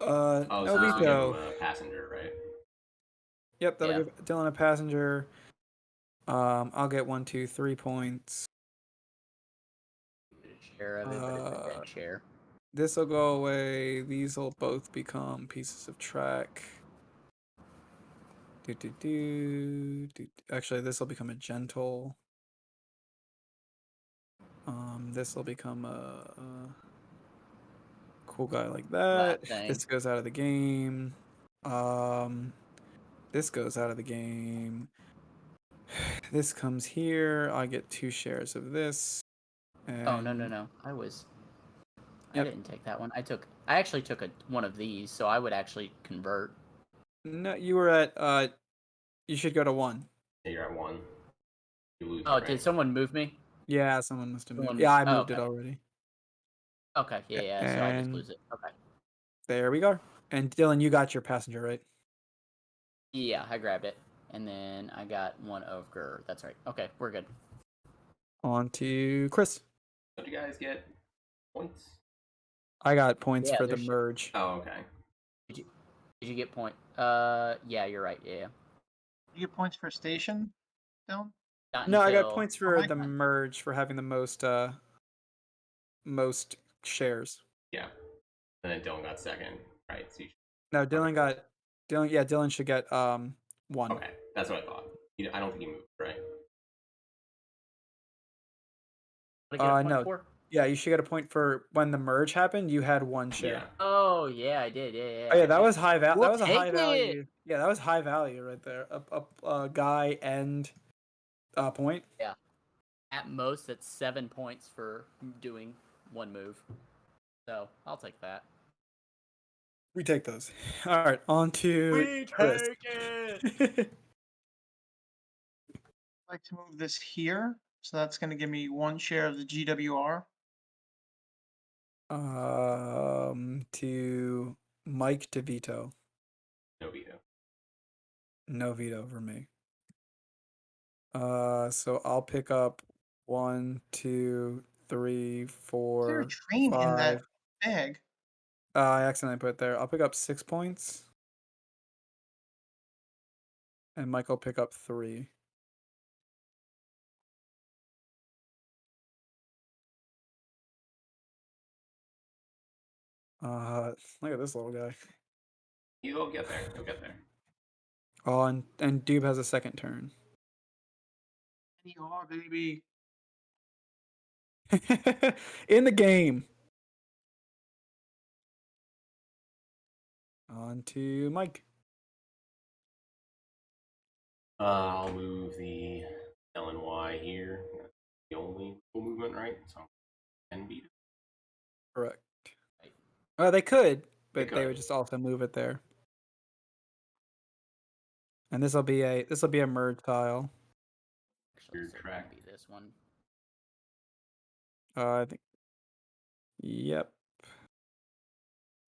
Oh, no so this will give veto. him a passenger, right? Yep, that'll Yeah. give Dylan a passenger. I'll get 1, 2, 3 points. Share of it, but it's a dead share. This will go away. These will both become pieces of track. Actually, this will become a gentle. This will become a cool guy like that. thing. This goes out of the game. This goes out of the game. This comes here. I get 2 shares of this. And Oh no! I Yep. didn't take that one. I actually took one of these, so I would actually convert. No, you were at you should go to 1. Yeah, you're at 1. You lose. Oh, right? did someone move me? Yeah, someone must have moved. Someone- Yeah, I oh, moved it okay. already. Okay, yeah. So I just And lose it. Okay. there we go. And Dylan, you got your passenger, right? Yeah, I grabbed it, and then I got one over. That's right. Okay, we're good. On to Chris. So do you guys get points? I got points Yeah, for the there's- merge. Oh, okay. Did you get point? Yeah, you're right. Yeah. You get points for station, Dylan? Not No, I got until- points for my the God. merge for having the most shares. Yeah. And then Dylan got second, right? So No, Dylan should get 1. okay, that's what I thought. I don't think he moved, right? What did I get a point No. for? Yeah, you should get a point for when the merge happened, you had 1 share. Yeah. Oh yeah, I did. Yeah. Oh yeah, that was high value. We'll That was a take high it. value. Yeah, that was high value right there. A guy and point. At most, it's 7 points for doing one move. So I'll take that. We take those. All right, on to Chris. it. I'd like to move this here, so that's going to give me 1 share of the GWR. To Mike to veto. No veto. No veto for me. So I'll pick up 1, 2, 3, Is there a 4, train in that 5. bag? I accidentally put it there. I'll pick up 6 points. And Mike will pick up 3. Look at this little guy. You'll get there. You'll get there. Oh, and Doob has a second turn. NER, baby. In the game. On to Mike. I'll move the LNY here. That's the only movement, right? So 10 veto. Correct. Well, they could, but They they could. would just also move it there. And this will be a merge tile. Actually, Weird so it track. could be this one. I think. Yep.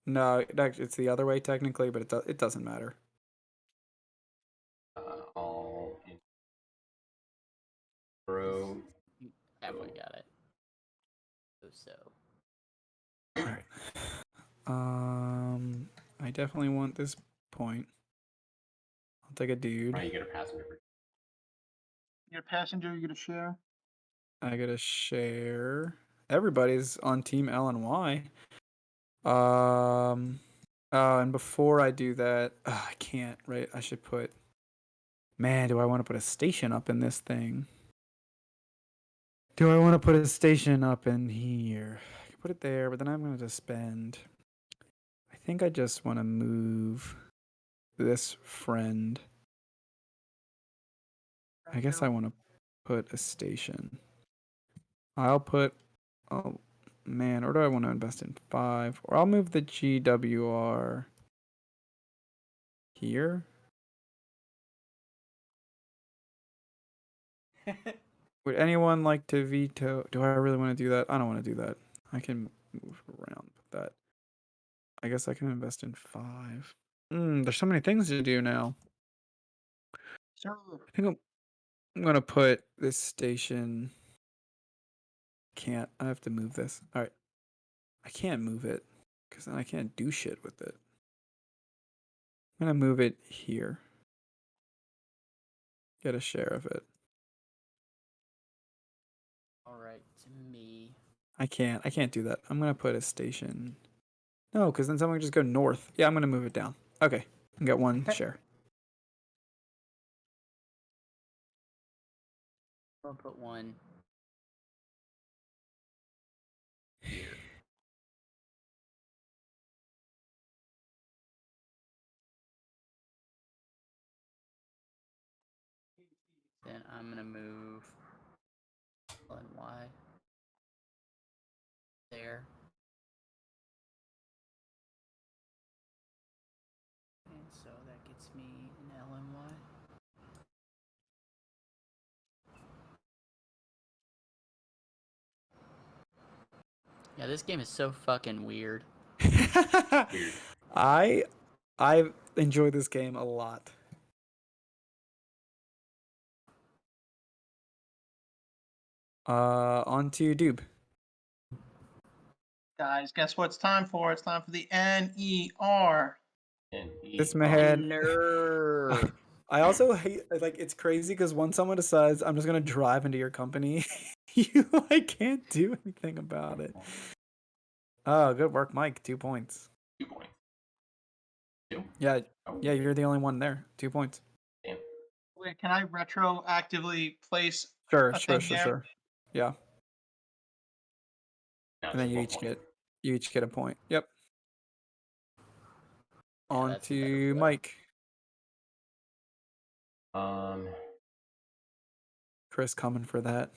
No, it's the other way technically, but it doesn't matter. All in row. Halfway got it. So. All right. I definitely want this point. I'll take a dude. Right, you get a passenger. You get a passenger, you get a share. I get a share. Everybody's on team L and Y. And before I do that, I can't, right? I should put. Man, do I want to put a station up in this thing? Do I want to put a station up in here? I can put it there, but then I'm going to spend. I think I just want to move this friend. I guess I want to put a station. I'll put. Oh, man, or do I want to invest in 5? Or I'll move the GWR here. Would anyone like to veto? Do I really want to do that? I don't want to do that. I can move around with that. I guess I can invest in 5. There's so many things to do now. Sir, I think I'm gonna put this station. Can't. I have to move this. All right. I can't move it because then I can't do shit with it. I'm gonna move it here. Get a share of it. All right, to me. I can't do that. I'm gonna put a station. No, because then someone can just go north. Yeah, I'm gonna move it down. Okay, and get 1 Okay. share. I'll put one here. Then I'm gonna move L and Y there. And so that gets me an L and Y. Yeah, this game is so fucking weird. Weird. I enjoy this game a lot. On to Doob. Guys, guess what it's time for? It's time for the NER. And This man. Nerd. I also hate it's crazy because when someone decides I'm just gonna drive into your company, you can't do anything about it. Oh, good work, Mike. 2 points. 2 points. 2? Yeah, Oh, yeah, you're the only one there. 2 points. damn. Wait, can I retroactively place Sure, a sure, thing sure, there? sure. Yeah, No, and then just you 1 each point. get a point. Yep. Yeah, On that's the better to play. Mike. Chris coming for that.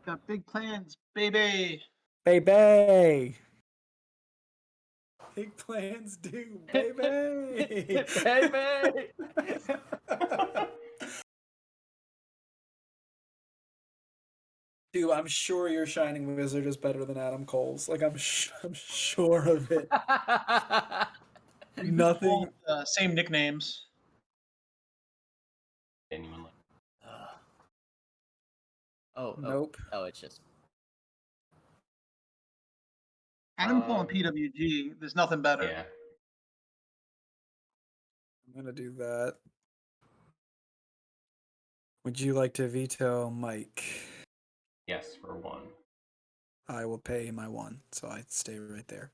Got big plans, baby. Baby. Big plans do, baby. Baby! Dude, I'm sure your Shining Wizard is better than Adam Cole's. I'm sure of it. We've been Nothing. called, same nicknames. Genuinely. Nope. Oh, it's just. Adam Cole and PWG. There's nothing better. Yeah. I'm gonna do that. Would you like to veto Mike? Yes, for 1. I will pay my 1, so I stay right there.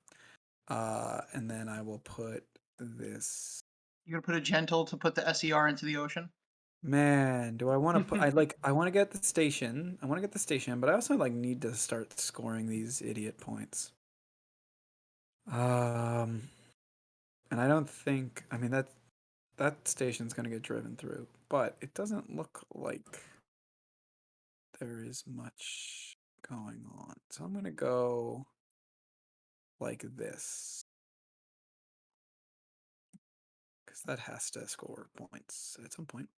And then I will put this. You're gonna put a gentle to put the SER into the ocean. Man, do I want to put? I want to get the station. I want to get the station, but I also need to start scoring these idiot points. And I don't think. I mean that station's gonna get driven through, but it doesn't look like there is much going on. So I'm gonna go like this. Because that has to score points at some point.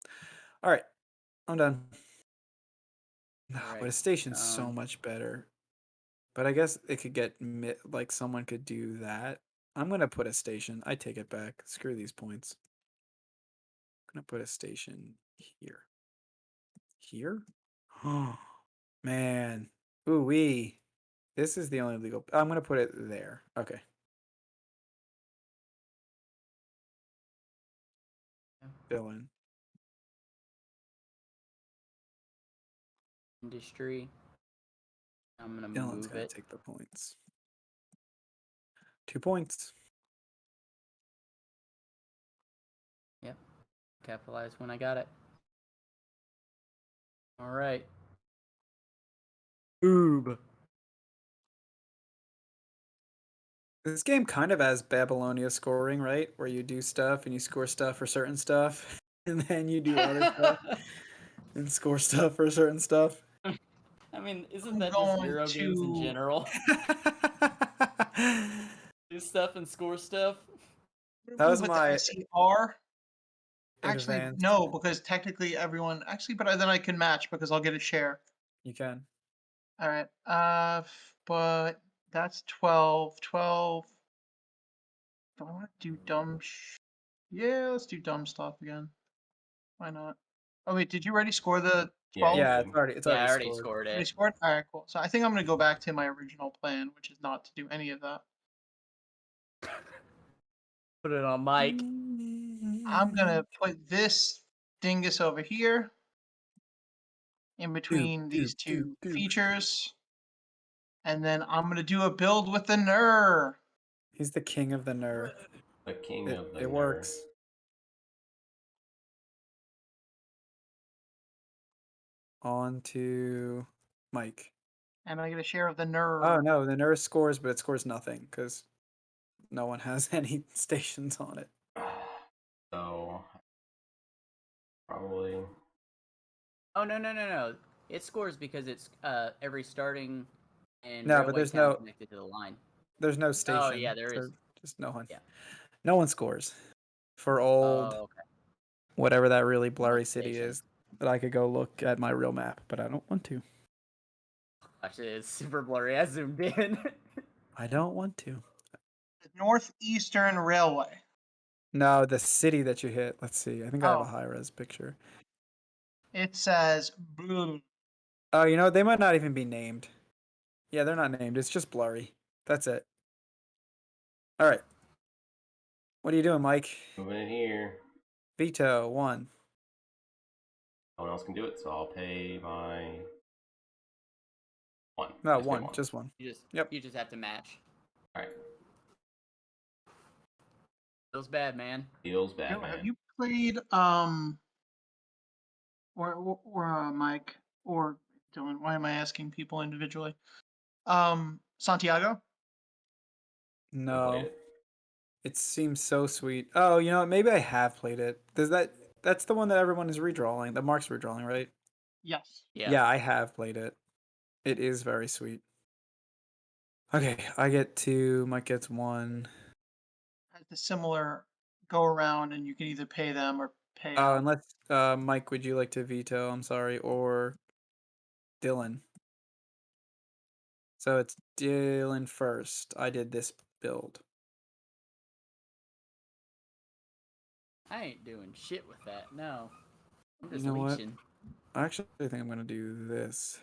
All right, I'm done. But a Right. station's so much better. But I guess it could get someone could do that. I'm gonna put a station. I take it back. Screw these points. I'm gonna put a station here. Here? Oh man. Ooh wee. This is the only legal. I'm gonna put it there. Okay. Fill in. Industry. I'm gonna Dylan's move gonna it. take the points. 2 points. Yep. Capitalize when I got it. All right. Oob. This game kind of has Babylonia scoring, right? Where you do stuff and you score stuff for certain stuff, and then you do other stuff and score stuff for certain stuff. I mean, isn't I'm that just going Euro games in to- general? Do stuff and score stuff. That was Move it to my SER. Actually, advanced. no, because technically everyone. Actually, but then I can match because I'll get a share. You can. All right. But that's 12. 12. Do I want to do dumb? Yeah, let's do dumb stuff again. Why not? Oh wait, did you already score the Yeah, 12? Yeah, did. it's Yeah, already I already scored. scored Already it. scored? All right, cool. So I think I'm gonna go back to my original plan, which is not to do any of that. Put it on Mike. I'm gonna put this dingus over here, in between these two features, and then I'm gonna do a build with the NER. He's the king of the nerd. The king of the It nerd. works. On to Mike. And I get a share of the nerve. Oh no, the nurse scores, but it scores nothing because no one has any stations on it. So probably Oh no. It scores because it's every starting and No, but railway there's town no connected to the line. station. Oh yeah, there so is. Just no one. Yeah. No one scores for old Oh, okay. whatever that really blurry No city station. is. That I could go look at my real map, but I don't want to. Actually, it's super blurry. I zoomed in. I don't want to. The Northeastern Railway. No, the city that you hit. Let's see. I think I have a Oh. high res picture. It says blue. Oh, you know, they might not even be named. Yeah, they're not named. It's just blurry. That's it. All right. What are you doing, Mike? moving in here. Veto 1. No one else can do it, so I'll pay my 1. No, Just pay 1. Just 1. Yep. You just have to match. All right. Feels bad, man. Feels bad, Joe, man. have you played or Mike or Dylan? Why am I asking people individually? Santiago. I played No. it. It seems so sweet. Oh, you know what? Maybe I have played it. That's the one that everyone is redrawing. That Mark's redrawing, right? Yes. Yeah, I have played it. It is very sweet. Okay, I get 2. Mike gets 1. Has the similar go around, and you can either pay them or pay Oh, out. unless Mike, would you like to veto? I'm sorry, or Dylan. So it's Dylan first. I did this build. I ain't doing shit with that. No. I'm You just know what? leeching I actually think I'm gonna do this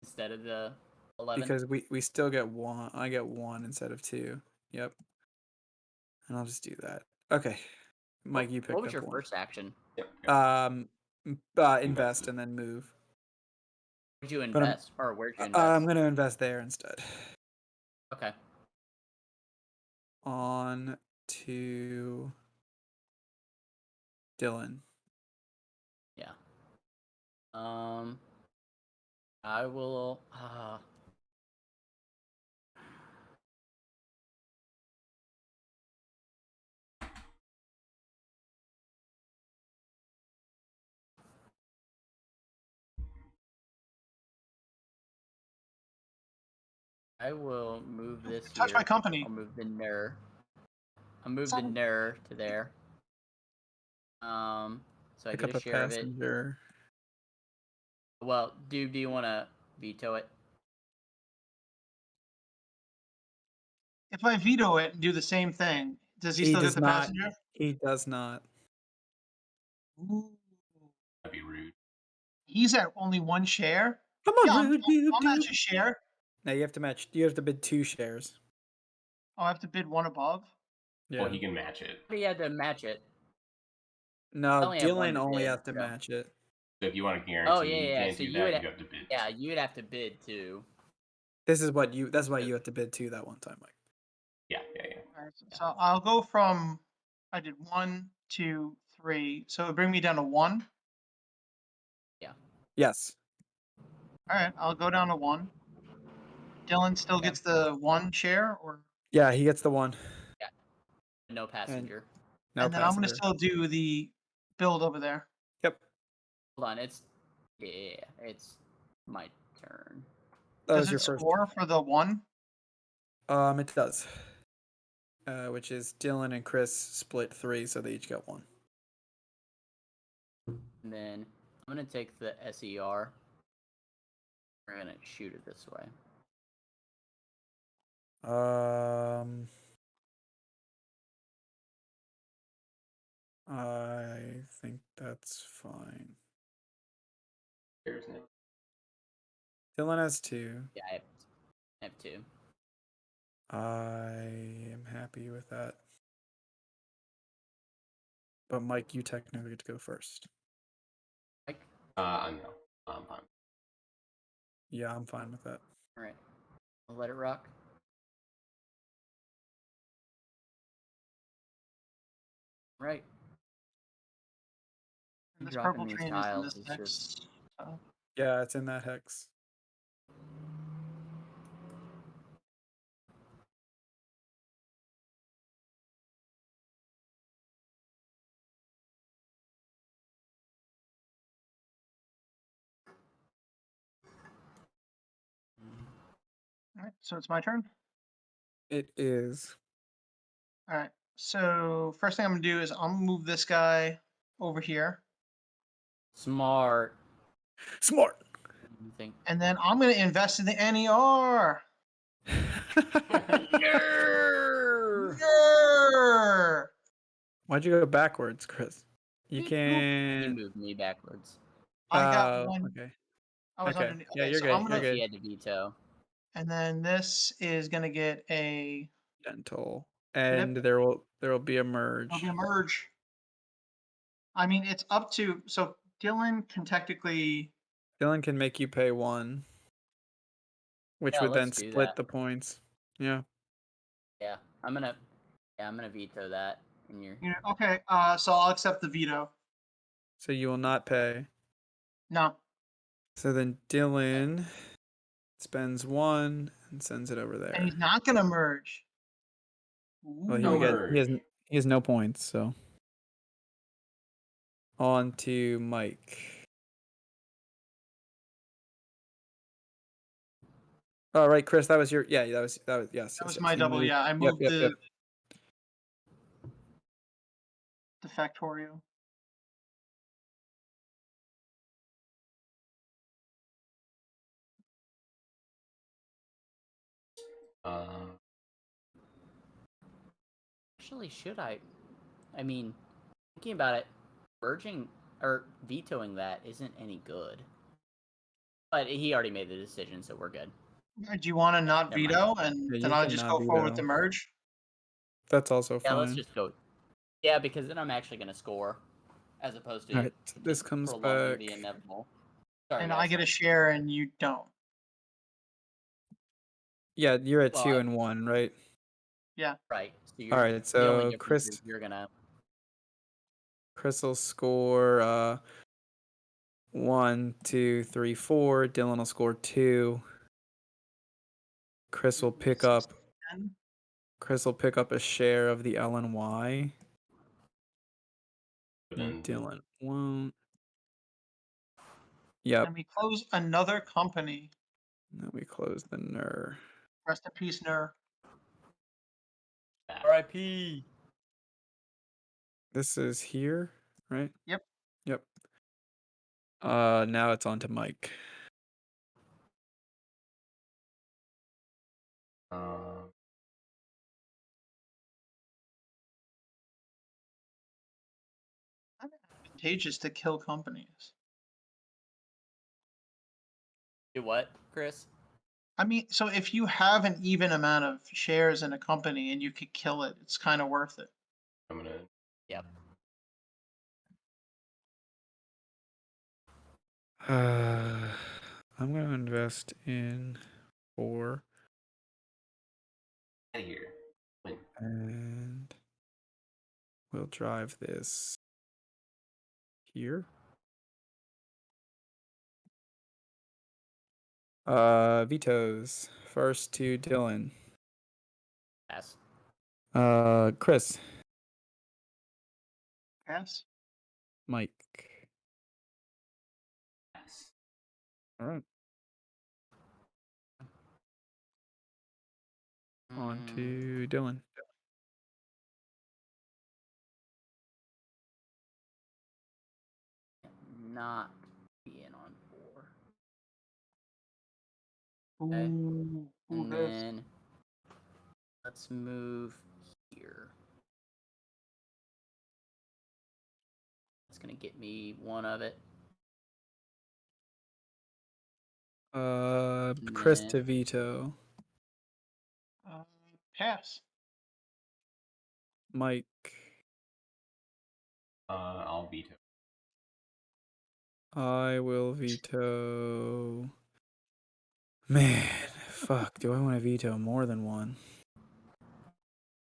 instead of the 11. because we still get 1. I get 1 instead of 2. Yep. And I'll just do that. Okay. Mike, you What picked was up your 1. first action? Yep. Yep. Invest Invested. and then move. Where'd you But invest? Or where'd you I'm invest? gonna invest there instead. Okay. On to Dylan. Yeah. I will. I will move this Touch my here. company. I'll move the ner. I'll move the Son- ner to there. So I Pick get up a a share of it. passenger. Well, do you want to veto it? If I veto it and do the same thing, does he still get does the not. passenger? He does not. Ooh. That'd be rude. He's at only 1 share. Come on, Yeah, rude dude. I'll match his share. Now you have to match. You have to bid 2 shares. I'll have to bid 1 above. Yeah. Well, he can match it. He had to match it. No, I only have 1 Dylan to only bid. has to So. match it. So if you want to guarantee, Oh you yeah. can't So do you would. that. You have to bid. Yeah, you would have to bid too. This is what you. That's why you have to bid 2 that one time, Mike. Yeah. All right, so I'll go from. I did 1, 2, 3. So it'll bring me down to 1. Yes. All right, I'll go down to 1. Dylan still Okay. gets the 1 share, or Yeah, he gets the 1. No passenger. No and then I'm passenger. gonna still do the build over there. Yep. Hold on. It's my turn. That Does was it your first. score for the 1? It does. Which is Dylan and Chris split 3, so they each got 1. And then I'm gonna take the SER. We're gonna shoot it this way. I think that's fine. There's no. Dylan has 2. Yeah, I have 2. I am happy with that. But Mike, you technically get to go first. Like, No. I'm fine. Yeah, I'm fine with that. all right. I'll let it rock. Right. This Dropping purple these train is in tiles this is hex. just So. Yeah, it's in that hex. All right, so it's my turn. It is. All right. So first thing I'm gonna do is I'm gonna move this guy over here, smart. Smart. You think? and then I'm gonna invest in the NER. Yeah. Why'd you go backwards, Chris? You He can. moved me backwards. I got one. Okay. I was Okay. underneath. Yeah, Okay, you're so good. I'm You're gonna. good. He had to veto. And then this is gonna get a Gentle. flip. And there will be a merge. There'll be a merge. I mean, it's up to so Dylan can technically. Dylan can make you pay 1, which Yeah, would then let's do split that. the points. Yeah. Yeah, I'm gonna veto that. And you're You know, okay. So I'll accept the veto. So you will not pay. No. So then Dylan spends 1 and sends it over And there. he's not gonna merge. Well, he No would get. merge. He has no points. So on to Mike. Oh right, Chris, that was your. Yeah, that was yes. That was yes. my You double. moved- Yeah, I Yep, moved yep, yep. the factorial. Uh, actually should I? I mean, thinking about it, merging or vetoing that isn't any good. But he already made the decision, so we're good. Do you want to not Never mind. veto, and Yeah, then you I'll can just not go forward with the veto. merge? That's also Yeah, fine. let's just go. Yeah, because then I'm actually gonna score, as opposed to Alright, so this just comes prolonging back. the inevitable. Sorry, And guys. I get a share, and you don't. Yeah, you're at Well, 2 and 1, right? Yeah. Right. So you're, Alright, the only so difference is you're gonna. Chris will score 1, 2, 3, 4. Dylan will score 2. Chris will pick up. 10. Chris will pick up a share of the LNY. then Dylan won't. Yep. And we close another company. Then we close the NER. Rest in peace, Ner. back. R.I.P. This is here, right? Yep. Yep. Now it's on to Mike. Advantageous to kill companies. Do what, Chris? I mean, so if you have an even amount of shares in a company and you could kill it, it's kind of worth it. I'm gonna. Yep. I'm gonna invest in 4 Out of here. Win. and we'll drive this here. Vetoes. First to Dylan. Pass. Chris. Pass. Mike. Yes. All right. On to Dylan. Not be in on 4. Ooh, Okay. ooh, And this. then let's move here. It's gonna get me 1 of it. Chris then- to veto. Pass. Mike. I'll veto. I will veto. Man, fuck. Do I want to veto more than 1?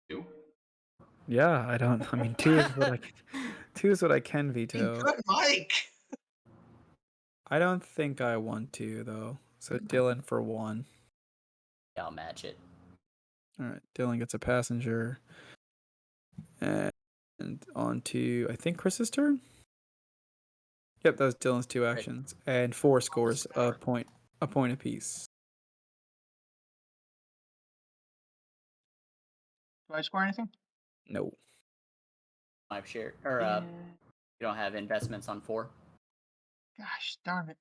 2. Yeah, I don't. I mean, 2 is what I can. 2 is what I can I mean, veto. good, my Mike. I don't think I want to though. So Dylan for 1. Yeah, I'll match it. All right, Dylan gets a passenger, and on to I think Chris's turn. Yep, that was Dylan's 2 actions, and 4 scores a point apiece. Do I score anything? No. My share or Yeah. you don't have investments on 4. Gosh darn it.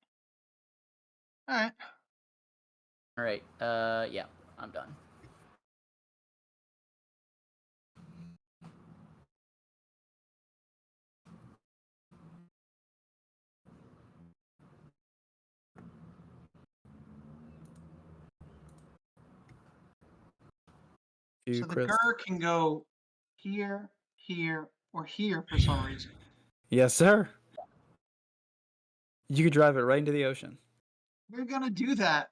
All right. All right. Yeah, I'm done. To So the Chris. GUR can go here, here, or here for some reason. Yes, sir. You could drive it right into the ocean. We're gonna do that.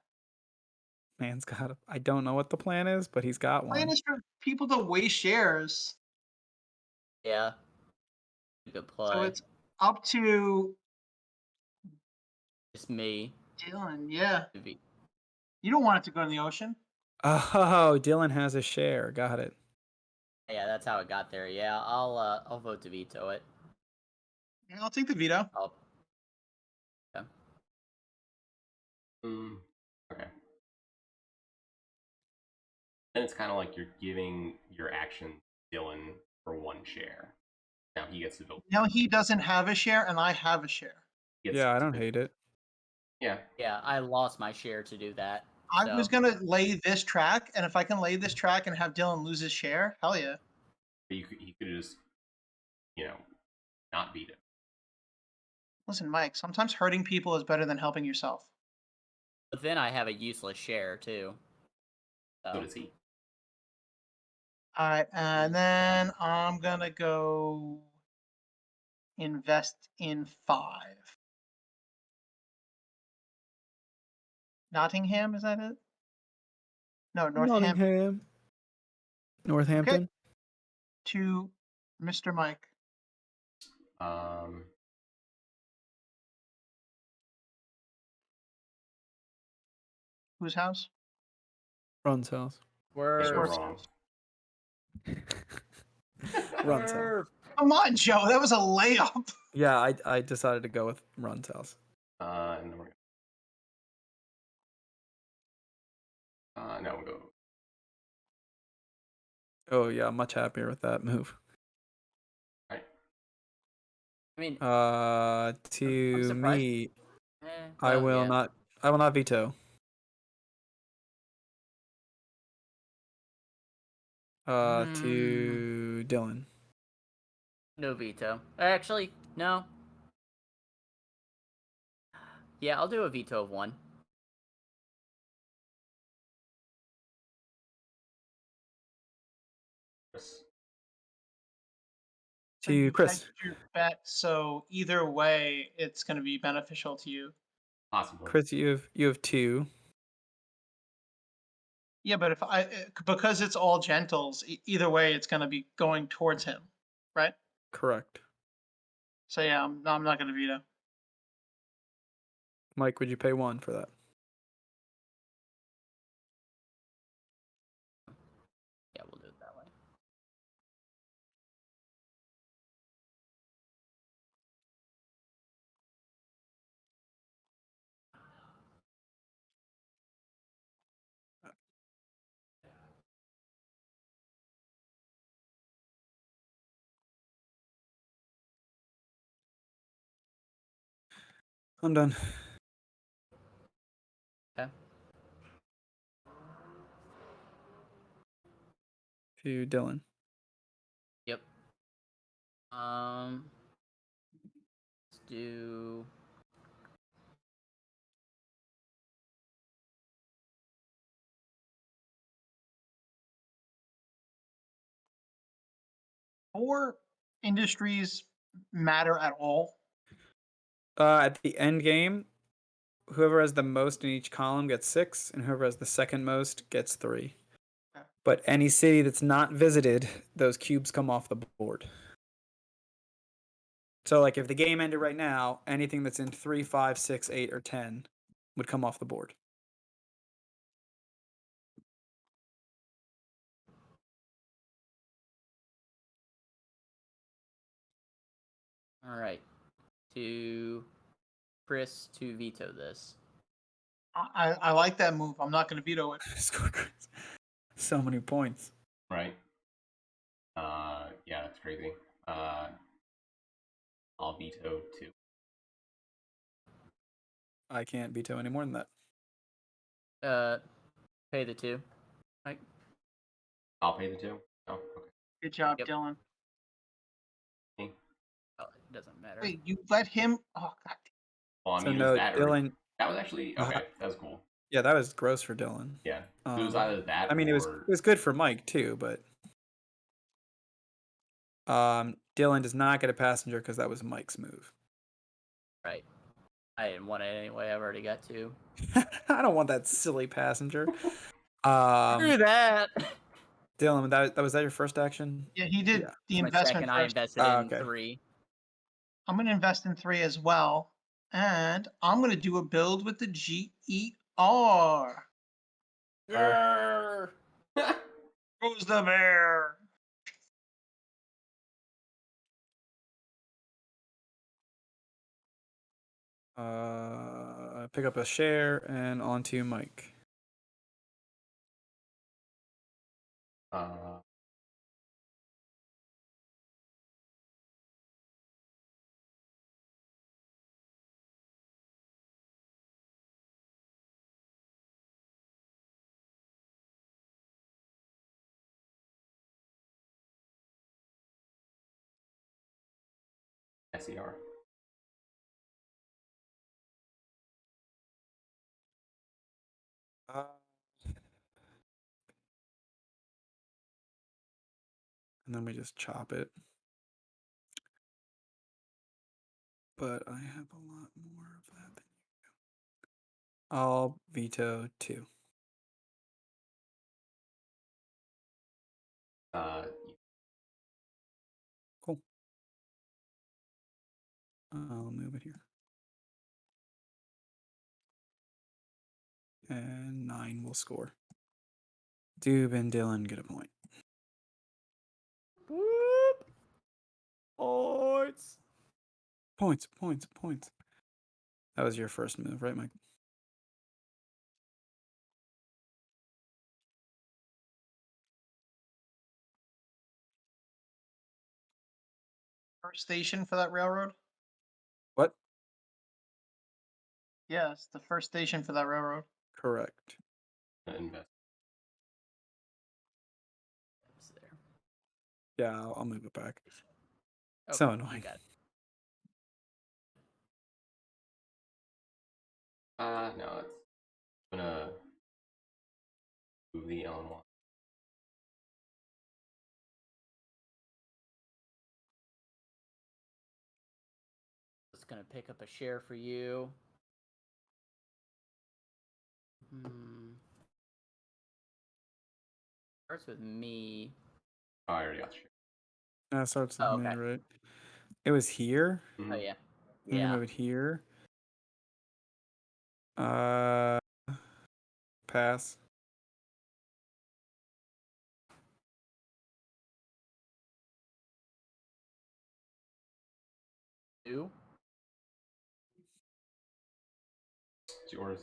Man's got. I don't know what the plan is, but he's got Plan one. is for people to waste shares. Yeah. Good play. So it's up to It's me. Dylan. Yeah. to be- You don't want it to go in the ocean. Oh, Dylan has a share. Got it. Yeah, that's how it got there. Yeah, I'll vote to veto it. Yeah, I'll take the veto. I'll, yeah. Okay. Then it's kind of like you're giving your action Dylan for 1 share. Now he gets to vote. Now he doesn't have a share, and I have a share. Yeah, I don't hate it. Yeah. Yeah, I lost my share to do that. I so. was gonna lay this track, and if I can lay this track and have Dylan lose his share, hell yeah. But he could just, not beat it. Listen, Mike, sometimes hurting people is better than helping yourself. But then I have a useless share too. So does he. All right, and then I'm gonna go invest in 5. Nottingham, is that it? No, Northampton. Northampton. To Mr. Mike. Whose house? Run's house. Can't go Worf. wrong. Run's house. Worf. Come on, Joe. That was a layup. Yeah, I decided to go with Run's house. And then we're now we'll go. Oh yeah, I'm much happier with that move. Right. I mean, To surprised. me, eh, I well, will yeah. not. I will not veto. To Dylan. No veto. Actually, no. Yeah, I'll do a veto of 1. Chris. So To you Chris. hedged your bet, so either way, it's going to be beneficial to you. Possibly. Chris, you have 2. Yeah, but if because it's all gentles, either way, it's going to be going towards him, right? Correct. So yeah, I'm not going to veto. Mike, would you pay 1 for that? Yeah, we'll do it that way. I'm done. Okay. To Dylan. Yep. Let's do. Or industries matter at all. At the end game, whoever has the most in each column gets 6, and whoever has the second most gets 3. Okay. But any city that's not visited, those cubes come off the board. So like if the game ended right now, anything that's in 3, 5, 6, 8, or 10 would come off the board. All right. To Chris to veto this. I like that move. I'm not going to veto it. So many points. Right. Yeah, that's crazy. I'll veto 2. I can't veto any more than that. Pay the 2. Right. I'll pay the 2. Oh, okay. Good job, Yep. Dylan. Oh, it doesn't matter. Wait, you let him? Oh, God. Well, I So mean, it no, was that or Dylan. that was actually okay. That was cool. Yeah, that was gross for Dylan. Yeah, it was either that. I mean, or... it was good for Mike too, but Dylan does not get a passenger because that was Mike's move. Right. I didn't want it anyway. I've already got 2. I don't want that silly passenger. Screw that. Dylan, that was that your first action? Yeah, he did Yeah. the My investment second, I first. invested in okay. 3. I'm going to invest in 3 as well. And I'm going to do a build with the GER. Grrr. Who's the bear? Pick up a share and onto Mike. SER. And then we just chop it. But I have a lot more of that than you do. I'll veto 2. Cool. I'll move it here. And 9 will score. Doob and Dylan get a point. Whoop. Points. Points. That was your first move, right, Mike? First station for that railroad? What? Yes, the first station for that railroad. Correct. Invest. It's there. Yeah, I'll move it back. Okay, So you annoying. got it. No, it's gonna move the L1. It's gonna pick up a share for you. Starts with me. Oh, I already got share. That starts with Oh, me, okay. right? It was here. Oh yeah. I'm gonna move it here. Pass. Two. It's yours.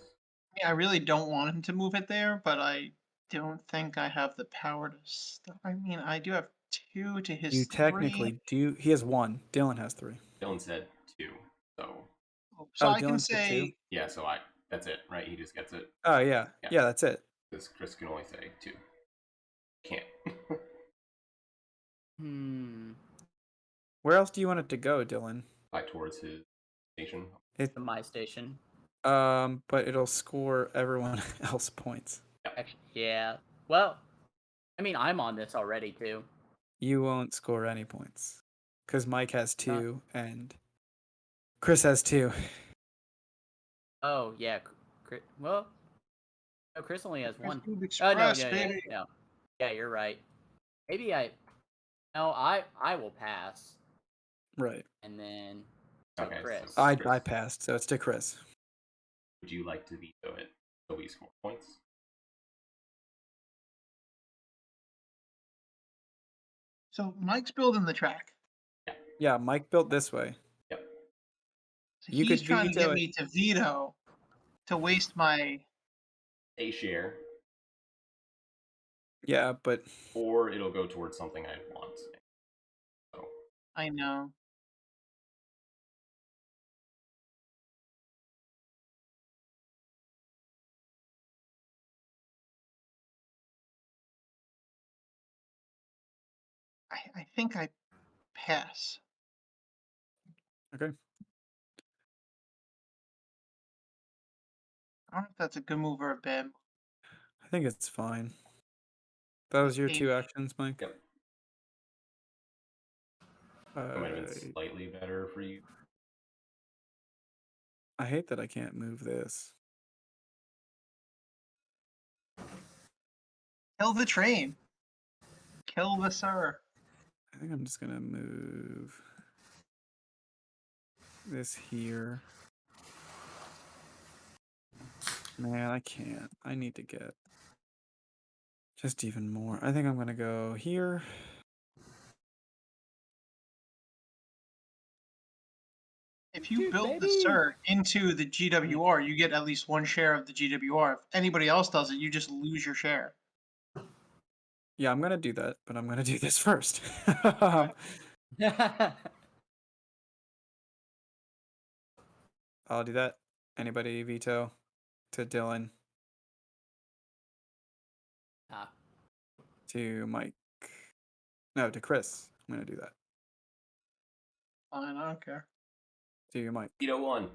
I really don't want him to move it there, but I don't think I have the power to stop. I mean, I do have 2 to his You 3. technically do. He has 1. Dylan has 3. Dylan said 2, so So I can Dylan said 2. say yeah. So that's it, right? He just gets it. Oh yeah. Yeah. Yeah, that's it. Because Chris can only say 2. Can't. Where else do you want it to go, Dylan? Like towards his station. To my station. But it'll score everyone else points. Actually, yeah. Well, I mean, I'm on this already too. You won't score any points because Mike has 2 and Chris has 2. Oh yeah. Well, no, Chris only has 1. Food Oh no, Express, baby. no. Yeah, you're right. Maybe I will pass. Right. and then to Okay, so Chris. I Chris. passed, so it's to Chris. Would you like to veto it so we score points? So Mike's building the track. Yeah, Mike built this way. Yep. So You he's could trying to veto get it. me to veto to waste my. A share, Yeah, but or it'll go towards something I want. So I know. I think I pass. okay. I don't know if that's a good move or a bad move. I think it's fine. That was your two H. actions, Mike. Yep. It might have been slightly better for you. I hate that I can't move this. Kill the train. Kill the sir. I think I'm just gonna move this here. Man, I can't. I need to get just even more. I think I'm gonna go here. If you Dude, build the baby. sir into the GWR, you get at least one share of the GWR. If anybody else does it, you just lose your share. Yeah, I'm gonna do that, but I'm gonna do this first. Alright. I'll do that. Anybody veto to Dylan, Ah, to Mike. No, to Chris. I'm gonna do that. Fine, I don't care. To Mike. Veto one.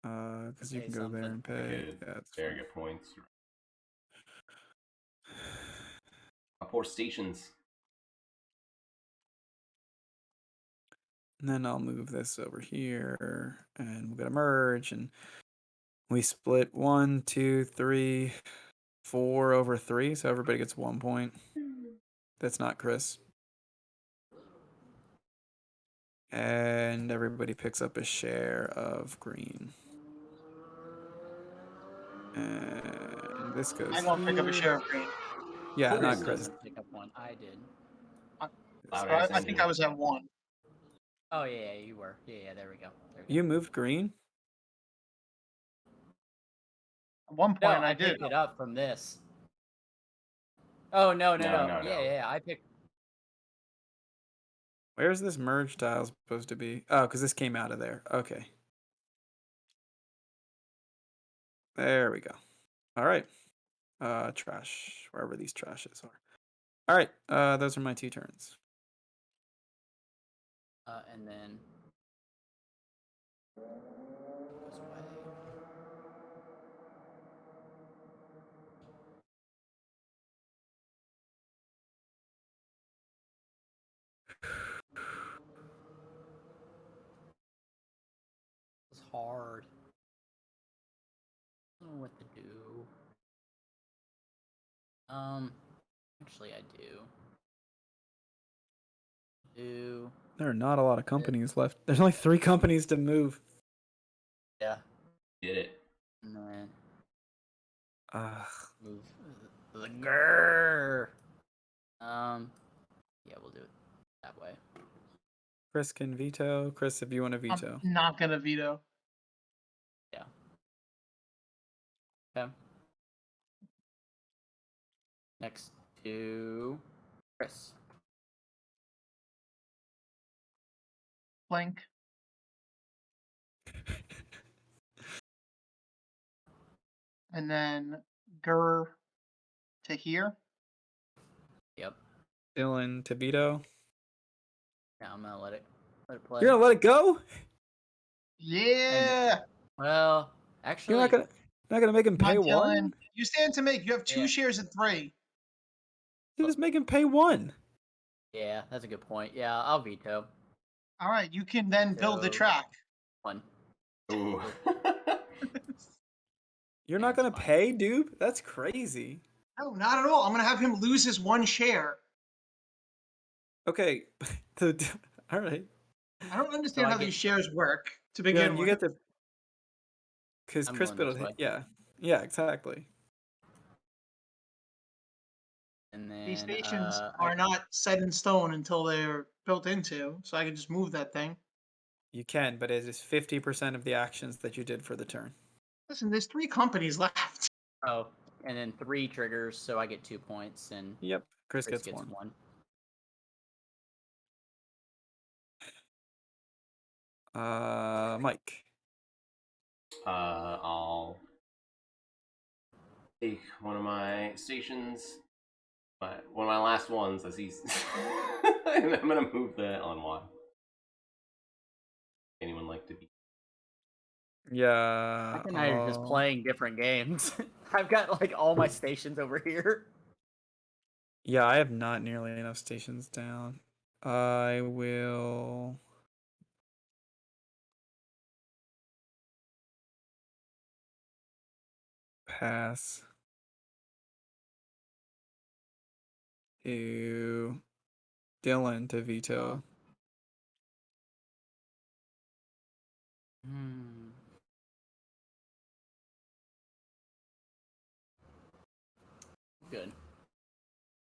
Because you Pay can go there something. and pay. Good. Yeah, that's Very fine. good points. Poor stations. And then I'll move this over here, and we'll get a merge, and we split 1, 2, 3, 4 over 3, so everybody gets 1 point. That's not Chris. And everybody picks up a share of green. And this goes I don't pick up a here. share of green. Yeah, Chris not Chris. doesn't pick up one. I did. Loud So ass I think engine. I was at 1. Oh yeah, you were. Yeah, there we go. There we go. You moved green? At one No, point, I I did. picked it up from this. Oh no. No. Yeah, I picked. Where's this merge tile supposed to be? Oh, because this came out of there. Okay. There we go. All right. Trash. Wherever these trashes are. All right. Those are my 2 turns. And then goes away. It's hard. I don't know what to do. Actually, I do. There are not a lot of companies left. There's only 3 companies to move. Yeah. Did it. And then Ugh. move the grrr. Yeah, we'll do it that way. Chris can veto. Chris, if you want to veto. I'm not gonna veto. Yeah. Okay. Next to Chris. Blank. And then Gur to here. Yep. Dylan to veto. Yeah, I'm gonna let it play. You're gonna let it go? Yeah. Well, actually, You're not gonna make him Come pay on, Dylan. 1? You stand to make. You have 2 Yeah. shares of 3. You just make him pay 1. yeah, that's a good point. Yeah, I'll veto All right, you can then build the So- track. one. Ooh. You're Yeah, not gonna it's fine. pay, dude? That's crazy. No, not at all. I'm gonna have him lose his 1 share. Okay. All right. I don't understand how get- these shares work to Yeah, begin and you with. get the because I'm Chris going this built way. yeah. Yeah, exactly. And These then stations are not set in stone until they're built into, so I can just move that thing. You can, but it is 50% of the actions that you did for the turn. Listen, there's 3 companies left. oh, and then 3 triggers, so I get 2 points, and Yep. Chris Chris gets one. 1. Mike. I'll take one of my stations, one of my last ones, as he's, and I'm gonna move that on one. Anyone like to be? Yeah. Mike and I are just playing different games. I've got like all my stations over here. Yeah, I have not nearly enough stations down. I will. Pass to Dylan to veto. Hmm. Good.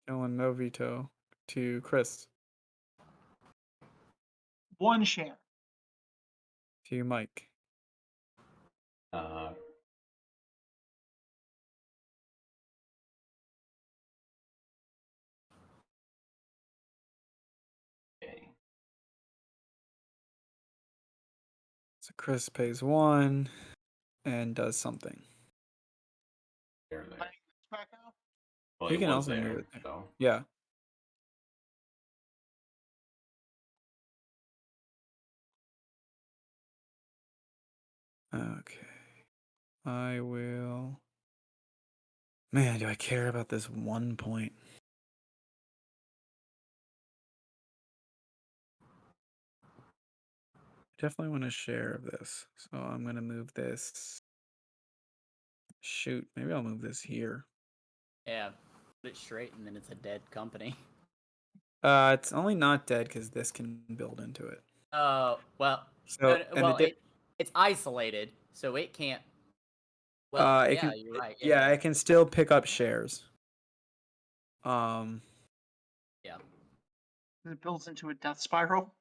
Dylan, no veto. To Chris. 1 share. To Mike. Uh, okay. So Chris pays 1 and does something. There. Back out. Well, He it can was also move there, it there. so Yeah. Okay. I will. Man, do I care about this 1 point? Definitely want a share of this. So I'm going to move this. Shoot, maybe I'll move this here. Yeah. Put it straight, and then it's a dead company. It's only not dead because this can build into it. Oh, well. So, and well, it's isolated, so it can't. Well, it yeah, can, you're right. yeah, it can still pick up shares. Yeah. It builds into a death spiral.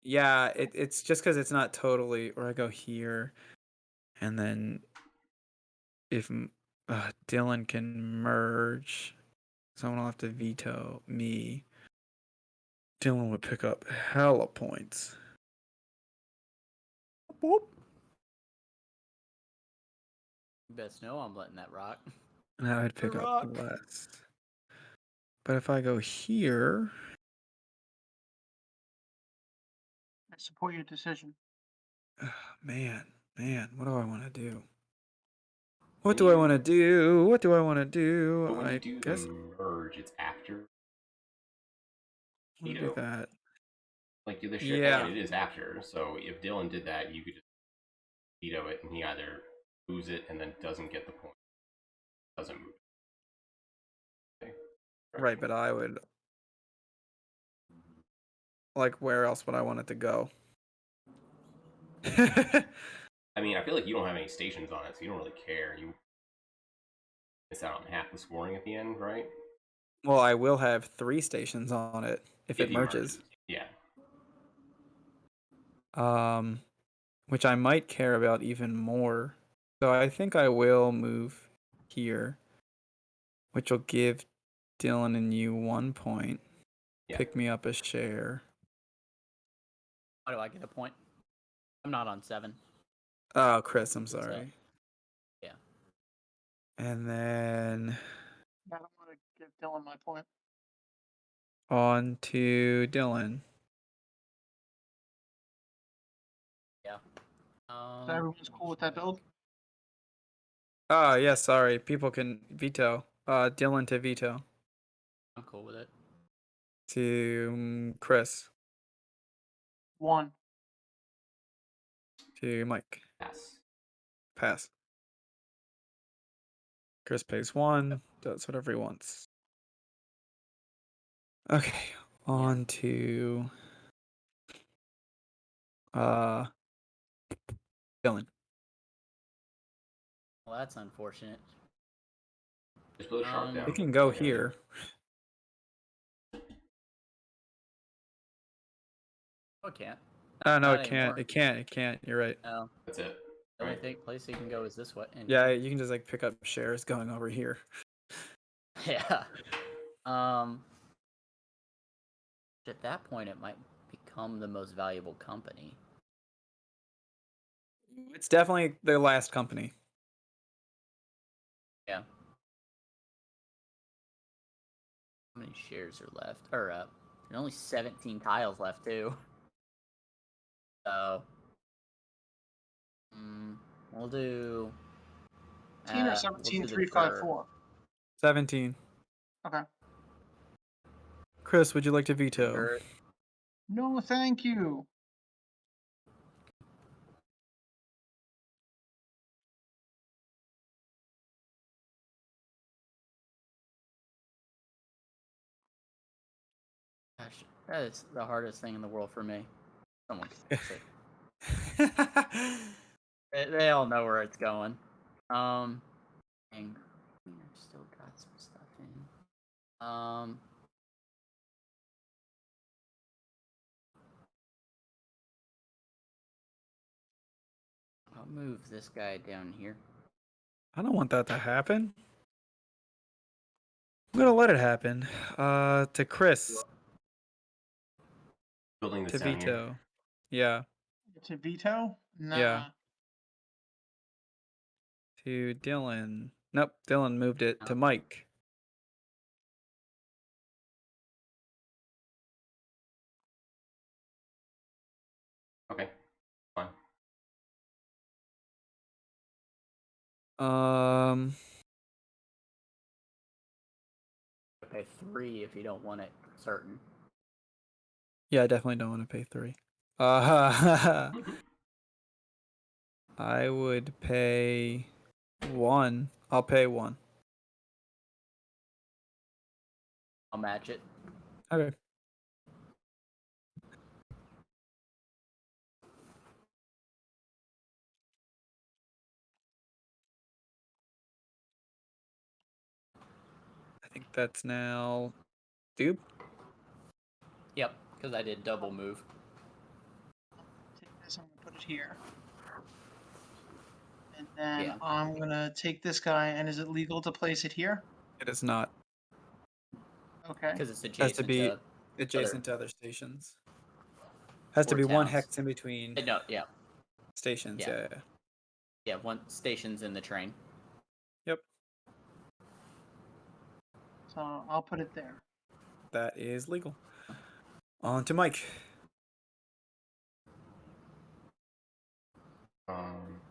Yeah, it's just because it's not totally. Or I go here, and then if Dylan can merge, someone will have to veto me. Dylan would pick up hella points. Boop. You best know I'm letting that rock. And I would pick up less. But if I go here, I support your decision. man, what do I want to do? What do I want to do? What do I want to do? But when you I do guess the merge, it's after I'll do that. Like the share, Yeah. and it is after. So if Dylan did that, you could just veto it, and he either moves it and then doesn't get the point, doesn't move it. Okay. Right, but I would like where else would I want it to go? I mean, I feel like you don't have any stations on it, so you don't really care. You miss out on half the scoring at the end, right? Well, I will have 3 stations on it if it you merges. Yeah. Which I might care about even more. So I think I will move here, which will give Dylan and you 1 point. Yeah. Pick me up a share. How do I get a point? I'm not on 7. Oh, Chris, I'm What's that? sorry. Yeah. And then I don't want to give Dylan my point. on to Dylan. Yeah. So everyone's cool with that build? Oh, yeah, sorry. People can veto. Dylan to veto. I'm cool with it. To Chris. 1. To Mike. Pass. Pass. Chris pays 1. Does whatever he wants. Okay. On to Dylan. Well, that's unfortunate. Just put a shark down. It can go Okay. here. Oh, it can't. Oh no, Not it anymore. can't. It can't. It can't. You're right. No. That's it. The only Right. place you can go is this way. And Yeah, you can just like pick up shares going over here. yeah. At that point, it might become the most valuable company. It's definitely the last company. Yeah. How many shares are left? Or there's only 17 tiles left too. So, we'll do. 18 or We'll 17, do the 3, 5, 4. 17. Okay. Chris, would you like to veto? Sure. No, thank you. Gosh, that is the hardest thing in the world for me. Someone fix it. They all know where it's going. And I've still got some stuff in. I'll move this guy down here. I don't want that to happen. I'm gonna let it happen. To Chris Building this to down here. veto. Yeah. To veto? Nah. Yeah. To Dylan. Nope, Dylan moved it to Oh. Mike. Okay. Fine. Pay 3 if you don't want it certain. Yeah, I definitely don't want to pay 3. I would pay 1. I'll pay 1. I'll match it. Okay. I think that's now Dupe. Yep, because I did double move. Take this, I'm gonna put it here. And then Yeah. I'm gonna take this guy, and is it legal to place it here? It is not. Okay. Because it's It has to adjacent be to. adjacent to other stations. Has to Or be 1 towns. hex in between No, yeah. stations. Yeah. Yeah. Yeah, one station's in the train. Yep. So I'll put it there. That is legal. On to Mike. Um.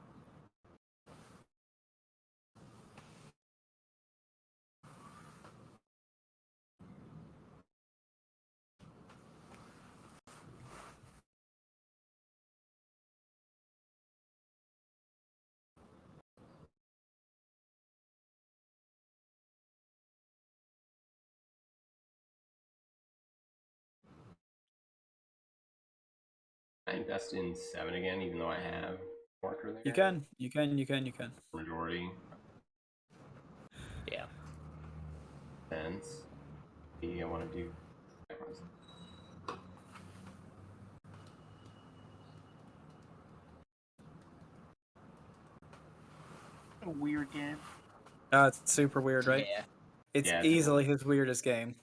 Can I invest in 7 again, even though I have marker there. You can. You can. Majority. Yeah. Sense. Maybe I want to do. A weird game. It's super weird, right? Yeah. It's Yeah, easily his weirdest game.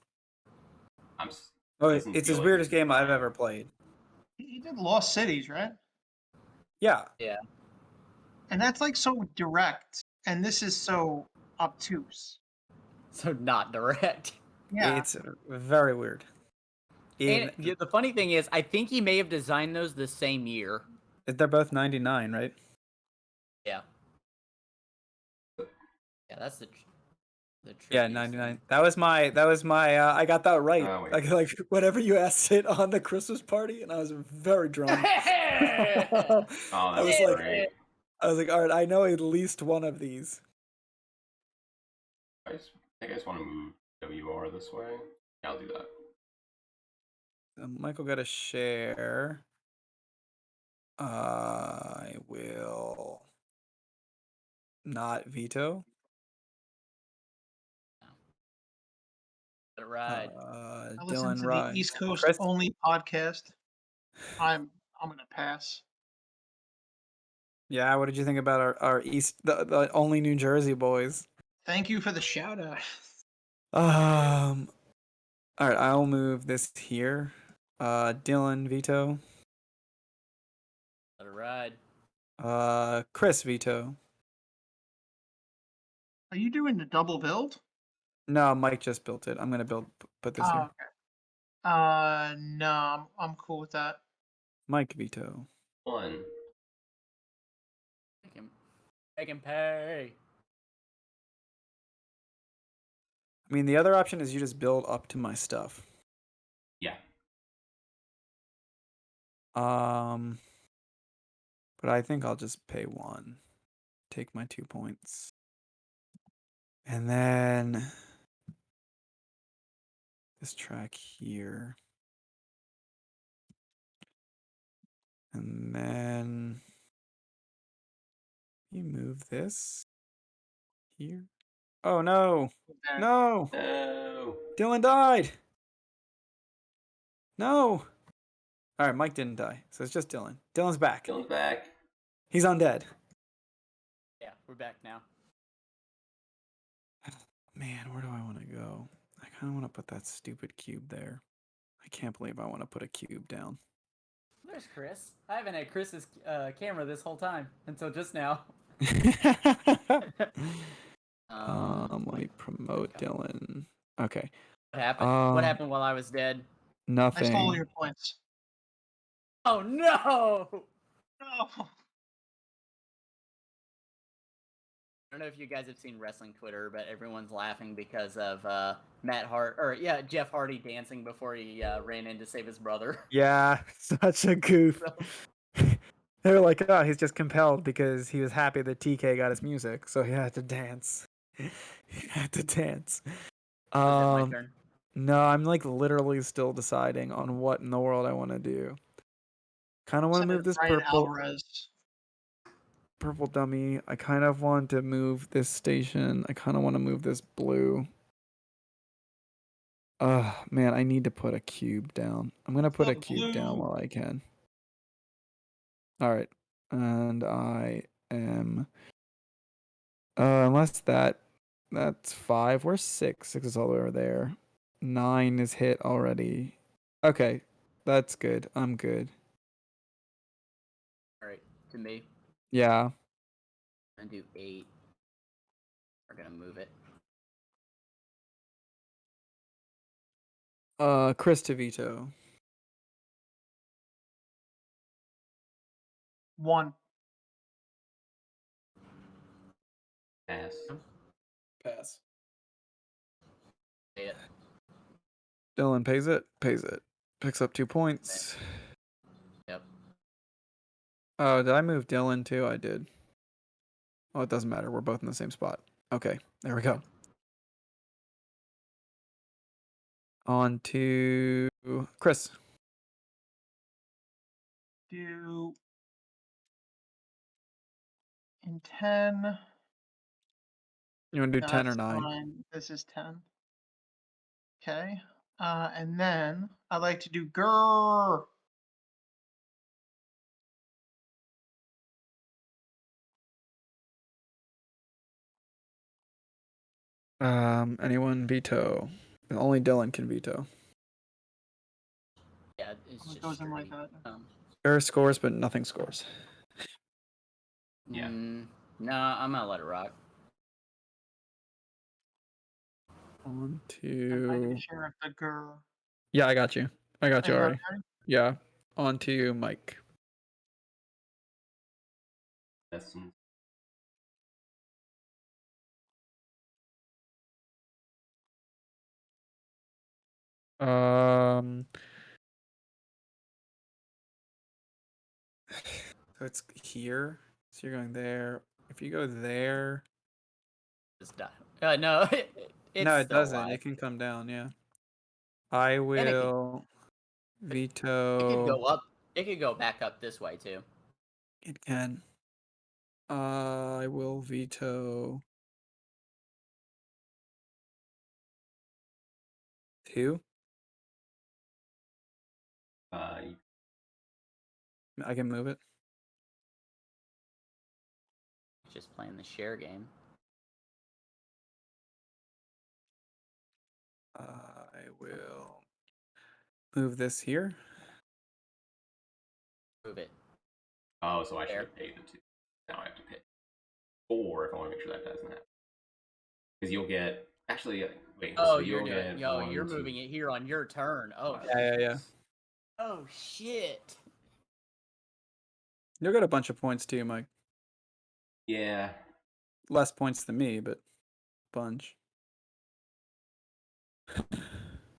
Doesn't It's feel his like weirdest it's game I've fine. ever played. He did Lost Cities, right? Yeah. Yeah. And that's like so direct, and this is so obtuse. So not direct. Yeah. It's very weird. And the funny thing is, I think he may have designed those the same year. They're both 99, right? Yeah. Yeah, that's the Yeah, trickiest 99. thing. That was my I got that right. Oh, wait. Like whenever you asked it on the Christmas party, and I was very drunk. Oh, I that's was great. I was like, all right, I know at least one of these. I think I just want to move WR this way. Yeah, I'll do that. Michael got a share. I will not veto. Let it ride. I listen Dylan to the rides. East Coast Chris? only podcast. I'm gonna pass. Yeah, what did you think about our East, the only New Jersey boys? Thank you for the shout out. All right, I'll move this here. Dylan veto. Let it ride. Chris veto. Are you doing the double build? No, Mike just built it. I'm gonna put this Oh, here. okay. No, I'm cool with that. Mike veto. 1. Make him pay. I mean, the other option is you just build up to my stuff. Yeah. But I think I'll just pay 1. Take my 2 points. And then this track here. And then you move this here. Oh no. Okay. No. No. Dylan died. No. All right, Mike didn't die. So it's just Dylan. Dylan's back. Dylan's back. He's undead. Yeah, we're back now. Man, where do I want to go? I kind of want to put that stupid cube there. I can't believe I want to put a cube down. There's Chris. I haven't had Chris's camera this whole time until just now. Let me promote okay. Dylan. Okay. What happened? What happened while I was dead? Nothing. I stole your points. Oh no! No. I don't know if you guys have seen wrestling Twitter, but everyone's laughing because of Jeff Hardy dancing before he ran in to save his brother. Yeah, such a goof. They were like, oh, he's just compelled because he was happy that TK got his music, so he had to dance. He had to dance. Is it my turn? No, I'm like literally still deciding on what in the world I want to do. Kind of want to move this Ryan purple dummy. I kind of want to move this station. I kind of want to move this blue. Man, I need to put a cube down. I'm gonna put a cube down while I can. All right, and I am. Unless that's 5. Where's 6? 6 is all the way over there. 9 is hit already. Okay, that's good. I'm good. All right, to me. Yeah. I'm gonna do 8. We're gonna move it. Chris to veto. 1. Pass. Pass. Pay it. Dylan pays it. Pays it. Picks up 2 points. Yep. Oh, did I move Dylan too? I did. Oh, it doesn't matter. We're both in the same spot. Okay, there we go. On to Chris. Do in 10. You want to do 10 or That's 9? fine. This is 10. Okay. And then I like to do grrr. Anyone veto? Only Dylan can veto. Yeah, it's It just goes in like straight. that. Error scores, but nothing scores. Yeah. No, I'm gonna let it rock. On I to. can share the grrr. Yeah, I got you. I got you Are you already. okay? Yeah. On to Mike. Essence. So it's here. So you're going there. If you go there. Just die. No, it's No, it still doesn't. alive. It can come down, yeah. I will. Veto. It could go up. It could go back up this way too. It can. I will veto 2. I can move it. Just playing the share game. I will move this here. Move it. Oh, so I should There. have paid the 2. Now I have to pay 4 if I want to make sure that doesn't happen. Because you'll get actually wait. Oh, so you're you'll doing. get Yo, 1, you're 2, moving it here on your turn. Oh, 5, Yeah. 6. oh shit. You'll get a bunch of points too, Mike. Yeah. Less points than me, but bunch.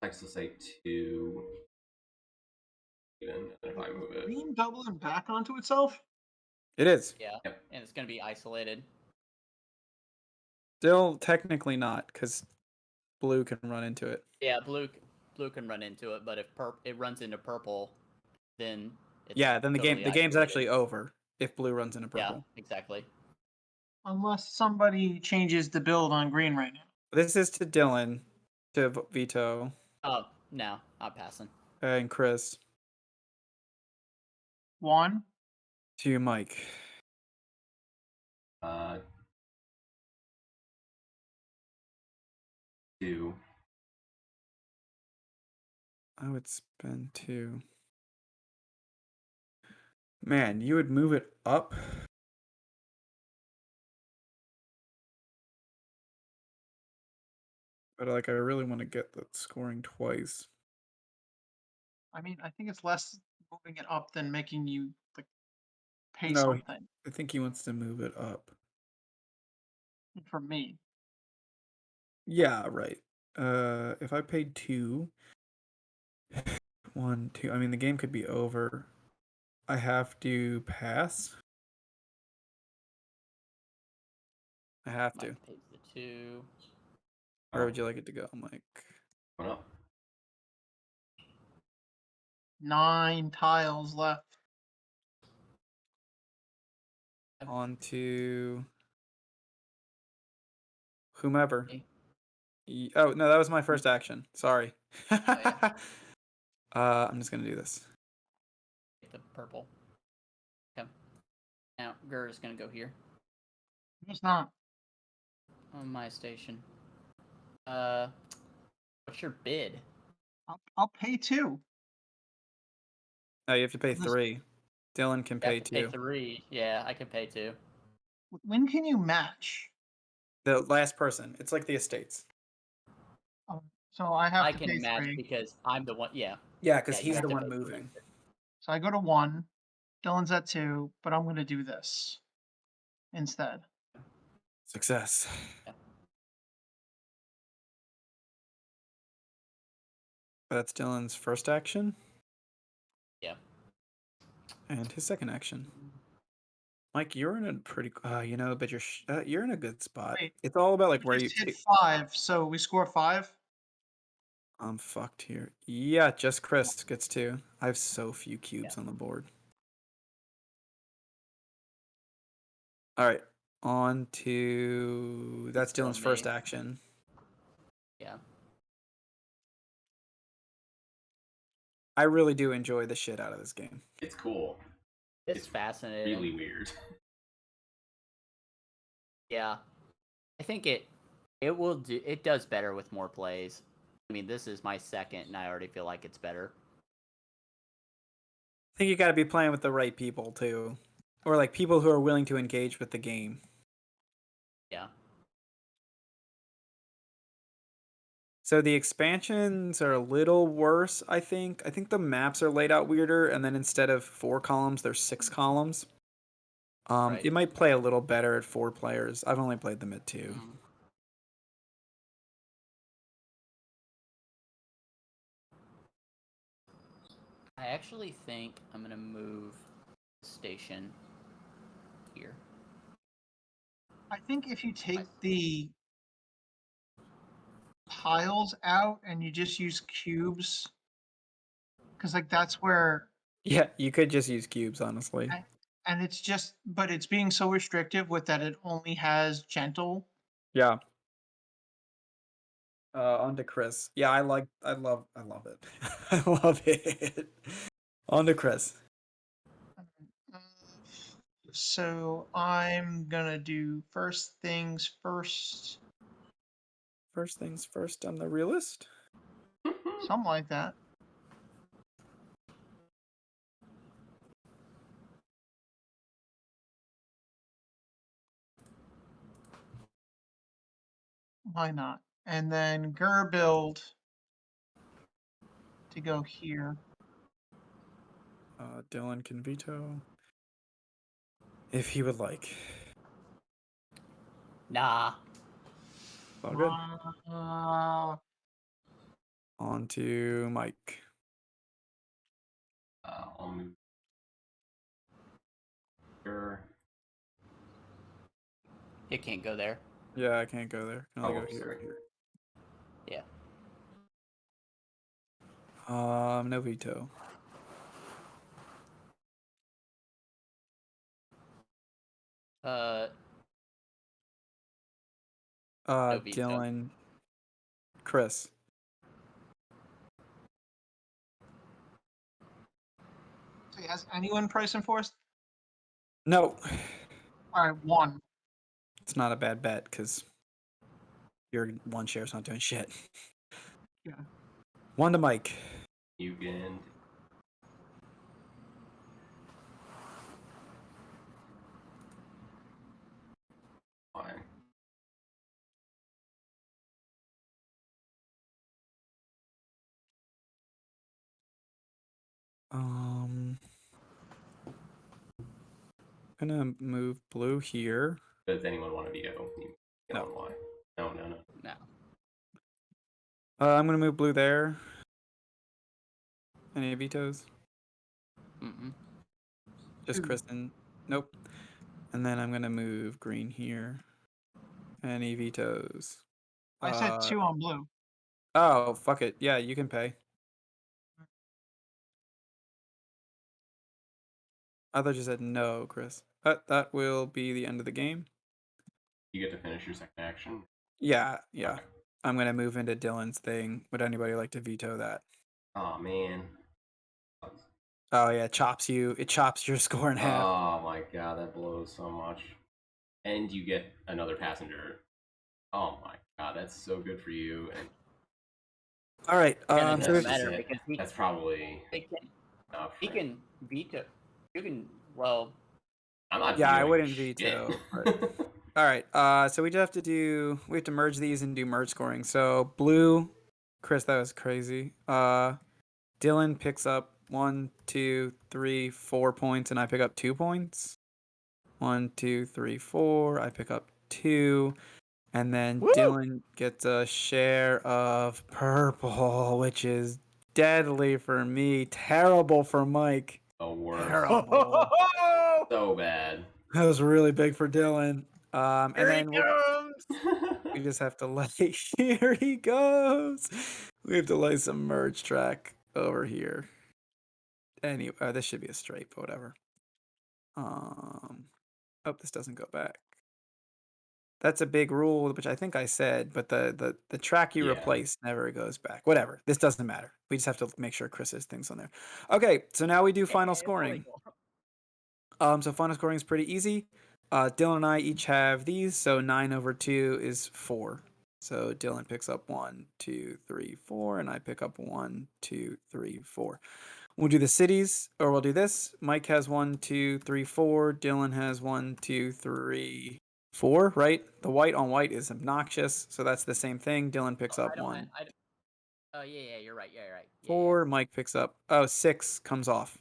I still say 2. Even if I move it. Green doubling back onto itself? It is. Yeah, Yep. and it's gonna be isolated. Still technically not, because blue can run into it. Yeah, blue can run into it, but if it runs into purple, then it's Then the totally game's isolated. actually over if blue runs into Yeah, purple. exactly. Unless somebody changes the build on green right now. This is to Dylan to veto. Oh no, I'm passing. And Chris 1. to Mike. 2. I would spend 2. Man, you would move it up. But like, I really want to get the scoring twice. I mean, I think it's less moving it up than making you like pay No, something I think he wants to move it up. for me. Yeah, right. If I paid 2, 1, 2. I mean, the game could be over. I have to pass. I have to. Mike pays the 2. Where would you like it to go, Mike? Going up. 9 tiles left. On to whomever. Oh, no, that was my first action. Sorry. yeah. I'm just going to do this. The purple. Okay. Now Gur is gonna go here It's not. on my station. What's your bid? I'll pay 2. Oh, you have to pay This- 3. Dylan can You pay have to pay 2. 3. Yeah, I can pay 2. When can you match? The last person. It's like the estates. So I have I to can pay match 3. because I'm the one. Yeah. Yeah, because Yeah, you he's have the to one pay 3. moving. So I go to 1. Dylan's at 2, but I'm going to do this instead. Success. Yeah. That's Dylan's first action. Yeah. And his second action. Mike, you're in a pretty, but you're in a good spot. Wait, It's all about like We where you. just hit 5, so we score 5. I'm fucked here. Yeah, just Chris gets 2. I have so few cubes on the board. All right, on to that's Still Dylan's first me. action. Yeah. I really do enjoy the shit out of this game. It's cool. It's fascinating. Really weird. Yeah. I think it will do. It does better with more plays. I mean, this is my second, and I already feel like it's better. I think you got to be playing with the right people too, or like people who are willing to engage with the game. Yeah. So the expansions are a little worse, I think. I think the maps are laid out weirder, and then instead of 4 columns, there's 6 columns. Right. It might play a little better at 4 players. I've only played them at 2. I actually think I'm gonna move the station here. I think if you take the tiles out and you just use cubes, because like that's where, Yeah, you could just use cubes, honestly. and it's just, but it's being so restrictive with that it only has gentle. Yeah. On to Chris. Yeah, I love it. I love it. On to Chris. Uh, So I'm gonna do first things first, First things first on the realist. something like that. Why not? And then Gerbild to go here. Dylan can veto if he would like. Nah. All good. Uh, On to Mike. I'll move here. It can't go there. Yeah, I can't go there. Can only go Oh, here. sorry. Yeah. No veto. No veto. Dylan. Chris. so has anyone price enforced? No, All right, one. it's not a bad bet because your one share's not doing shit. Yeah. One to Mike. You can. Fine. Gonna move blue here. Does anyone want to veto? No. Why? No. No. I'm gonna move blue there. Any vetoes? Mm-mm. Just Two. Kristen. Nope. And then I'm gonna move green here. Any vetoes? I said 2 on blue. Oh, fuck it. Yeah, you can pay. I thought you said no, Chris. That will be the end of the game. You get to finish your second action. Yeah. Okay. I'm gonna move into Dylan's thing. Would anybody like to veto that? Oh man. Oh yeah, it chops your score in half. Oh my god, that blows so much. And you get another passenger. Oh my god, that's so good for you. And All right. Yeah, that So doesn't if, matter because that's probably enough. he right? can veto. You can. Well, I'm not yeah, I vetoing wouldn't shit. veto. But... All right. So we have to merge these and do merge scoring. So blue, Chris, that was crazy. Dylan picks up 1, 2, 3, 4 points, and I pick up 2 points. 1, 2, 3, 4. I pick up 2, and then Woo! Dylan gets a share of purple, which is deadly for me. Terrible for Mike. The worst. Terrible. So bad. That was really big for Dylan. And Here he then comes. we just have to lay. Here he goes. We have to lay some merge track over here. Anyway, this should be a straight, but whatever. Oh, this doesn't go back. That's a big rule, which I think I said, but the track you Yeah. replace never goes back. Whatever. This doesn't matter. We just have to make sure Chris has things on there. Okay, so now we do final scoring. So final scoring is pretty easy. Dylan and I each have these, so 9/2 is 4. So Dylan picks up 1, 2, 3, 4, and I pick up 1, 2, 3, 4. We'll do the cities, or we'll do this. Mike has 1, 2, 3, 4. Dylan has 1, 2, 3, 4. Right? The white on white is obnoxious, so that's the same thing. Dylan picks up 1, Oh yeah, you're right. Yeah, you're right. Yeah, 4. Mike picks up 6 comes off.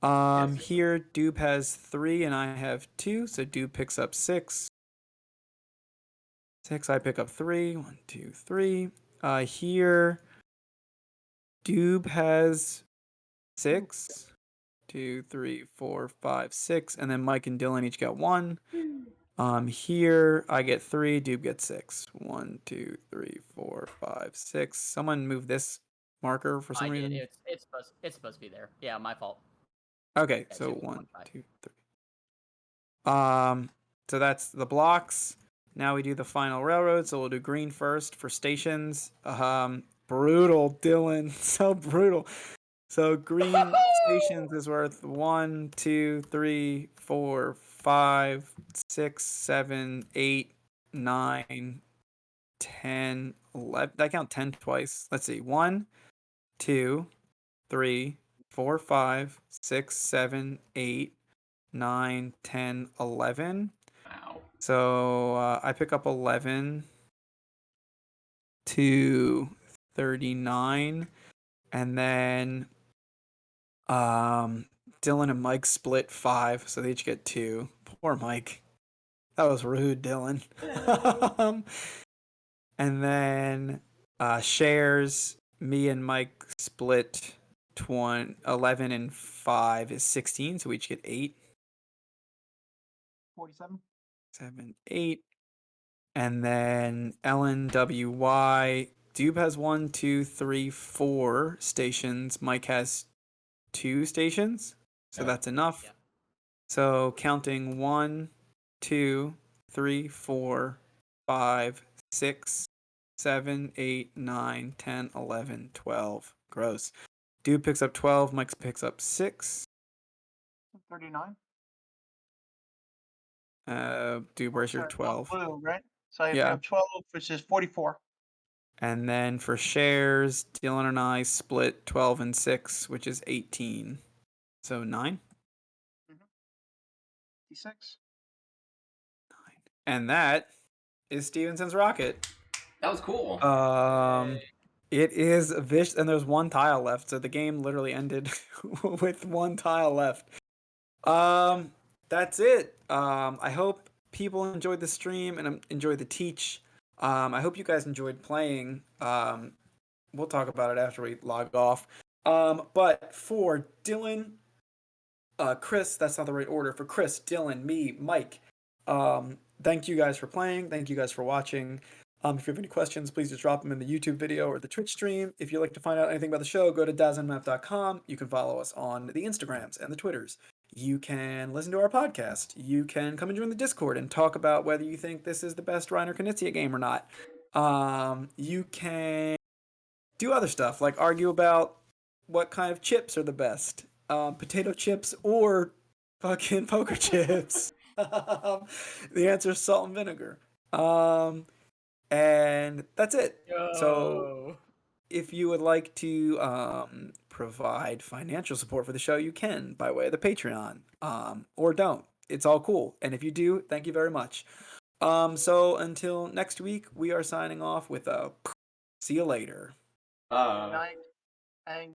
Yes. Here Doob has 3 and I have 2, so Doob picks up 6. 6, I pick up 3. 1, 2, 3. Here Doob has 6. 2, 3, 4, 5, 6, and then Mike and Dylan each got 1. Here I get 3, Doob gets 6. 1, 2, 3, 4, 5, 6. Someone move this marker for some I did. reason? It's supposed to be there. Yeah, my fault. Okay, Yeah, so 2, 1, 1, 5. 2, 3. So that's the blocks. Now we do the final railroad. So we'll do green first for stations. Brutal, Dylan. So brutal. So green stations is worth 1, 2, 3, 4, 5, 6, 7, 8, 9, 10, 11. I count 10 twice. Let's see. 1, 2, 3, 4, 5, 6, 7, 8, 9, 10, 11. Wow. So I pick up 11 to 39. And then Dylan and Mike split 5, so they each get 2. Poor Mike. That was rude, Dylan. And then shares, me and Mike split 11 and 5 is 16, so we each get 8. 47. 7, 8. And then LNWY, Dube has 1, 2, 3, 4 stations. Mike has 2 stations, so Yeah. that's enough. Yeah. So counting 1, 2, 3, 4, 5, 6, 7, 8, 9, 10, 11, 12. Gross. Dude picks up 12. Mike picks up 6. 39. Dude, where's your 12? Blue, right? So I Yeah. have 12, which is 44. And then for shares, Dylan and I split 12 and 6, which is 18. So 9. 56. And that is Stephenson's rocket. That was cool. It is vicious, and there's 1 tile left, so the game literally ended with 1 tile left. That's it. I hope people enjoyed the stream and enjoyed the teach. I hope you guys enjoyed playing. We'll talk about it after we log off. But for Dylan, Chris, that's not the right order. For Chris, Dylan, me, Mike, thank you guys for playing. Thank you guys for watching. If you have any questions, please just drop them in the YouTube video or the Twitch stream. If you'd like to find out anything about the show, go to dazzlemap.com. You can follow us on the Instagrams and the Twitters. You can listen to our podcast. You can come and join the Discord and talk about whether you think this is the best Reiner Knizia game or not. You can do other stuff, like argue about what kind of chips are the best. Potato chips or fucking poker chips. The answer is salt and vinegar. And that's it. So if you would like to provide financial support for the show, you can by way of the Patreon, or don't. It's all cool. And if you do, thank you very much. So until next week, we are signing off with a see you later. Night. And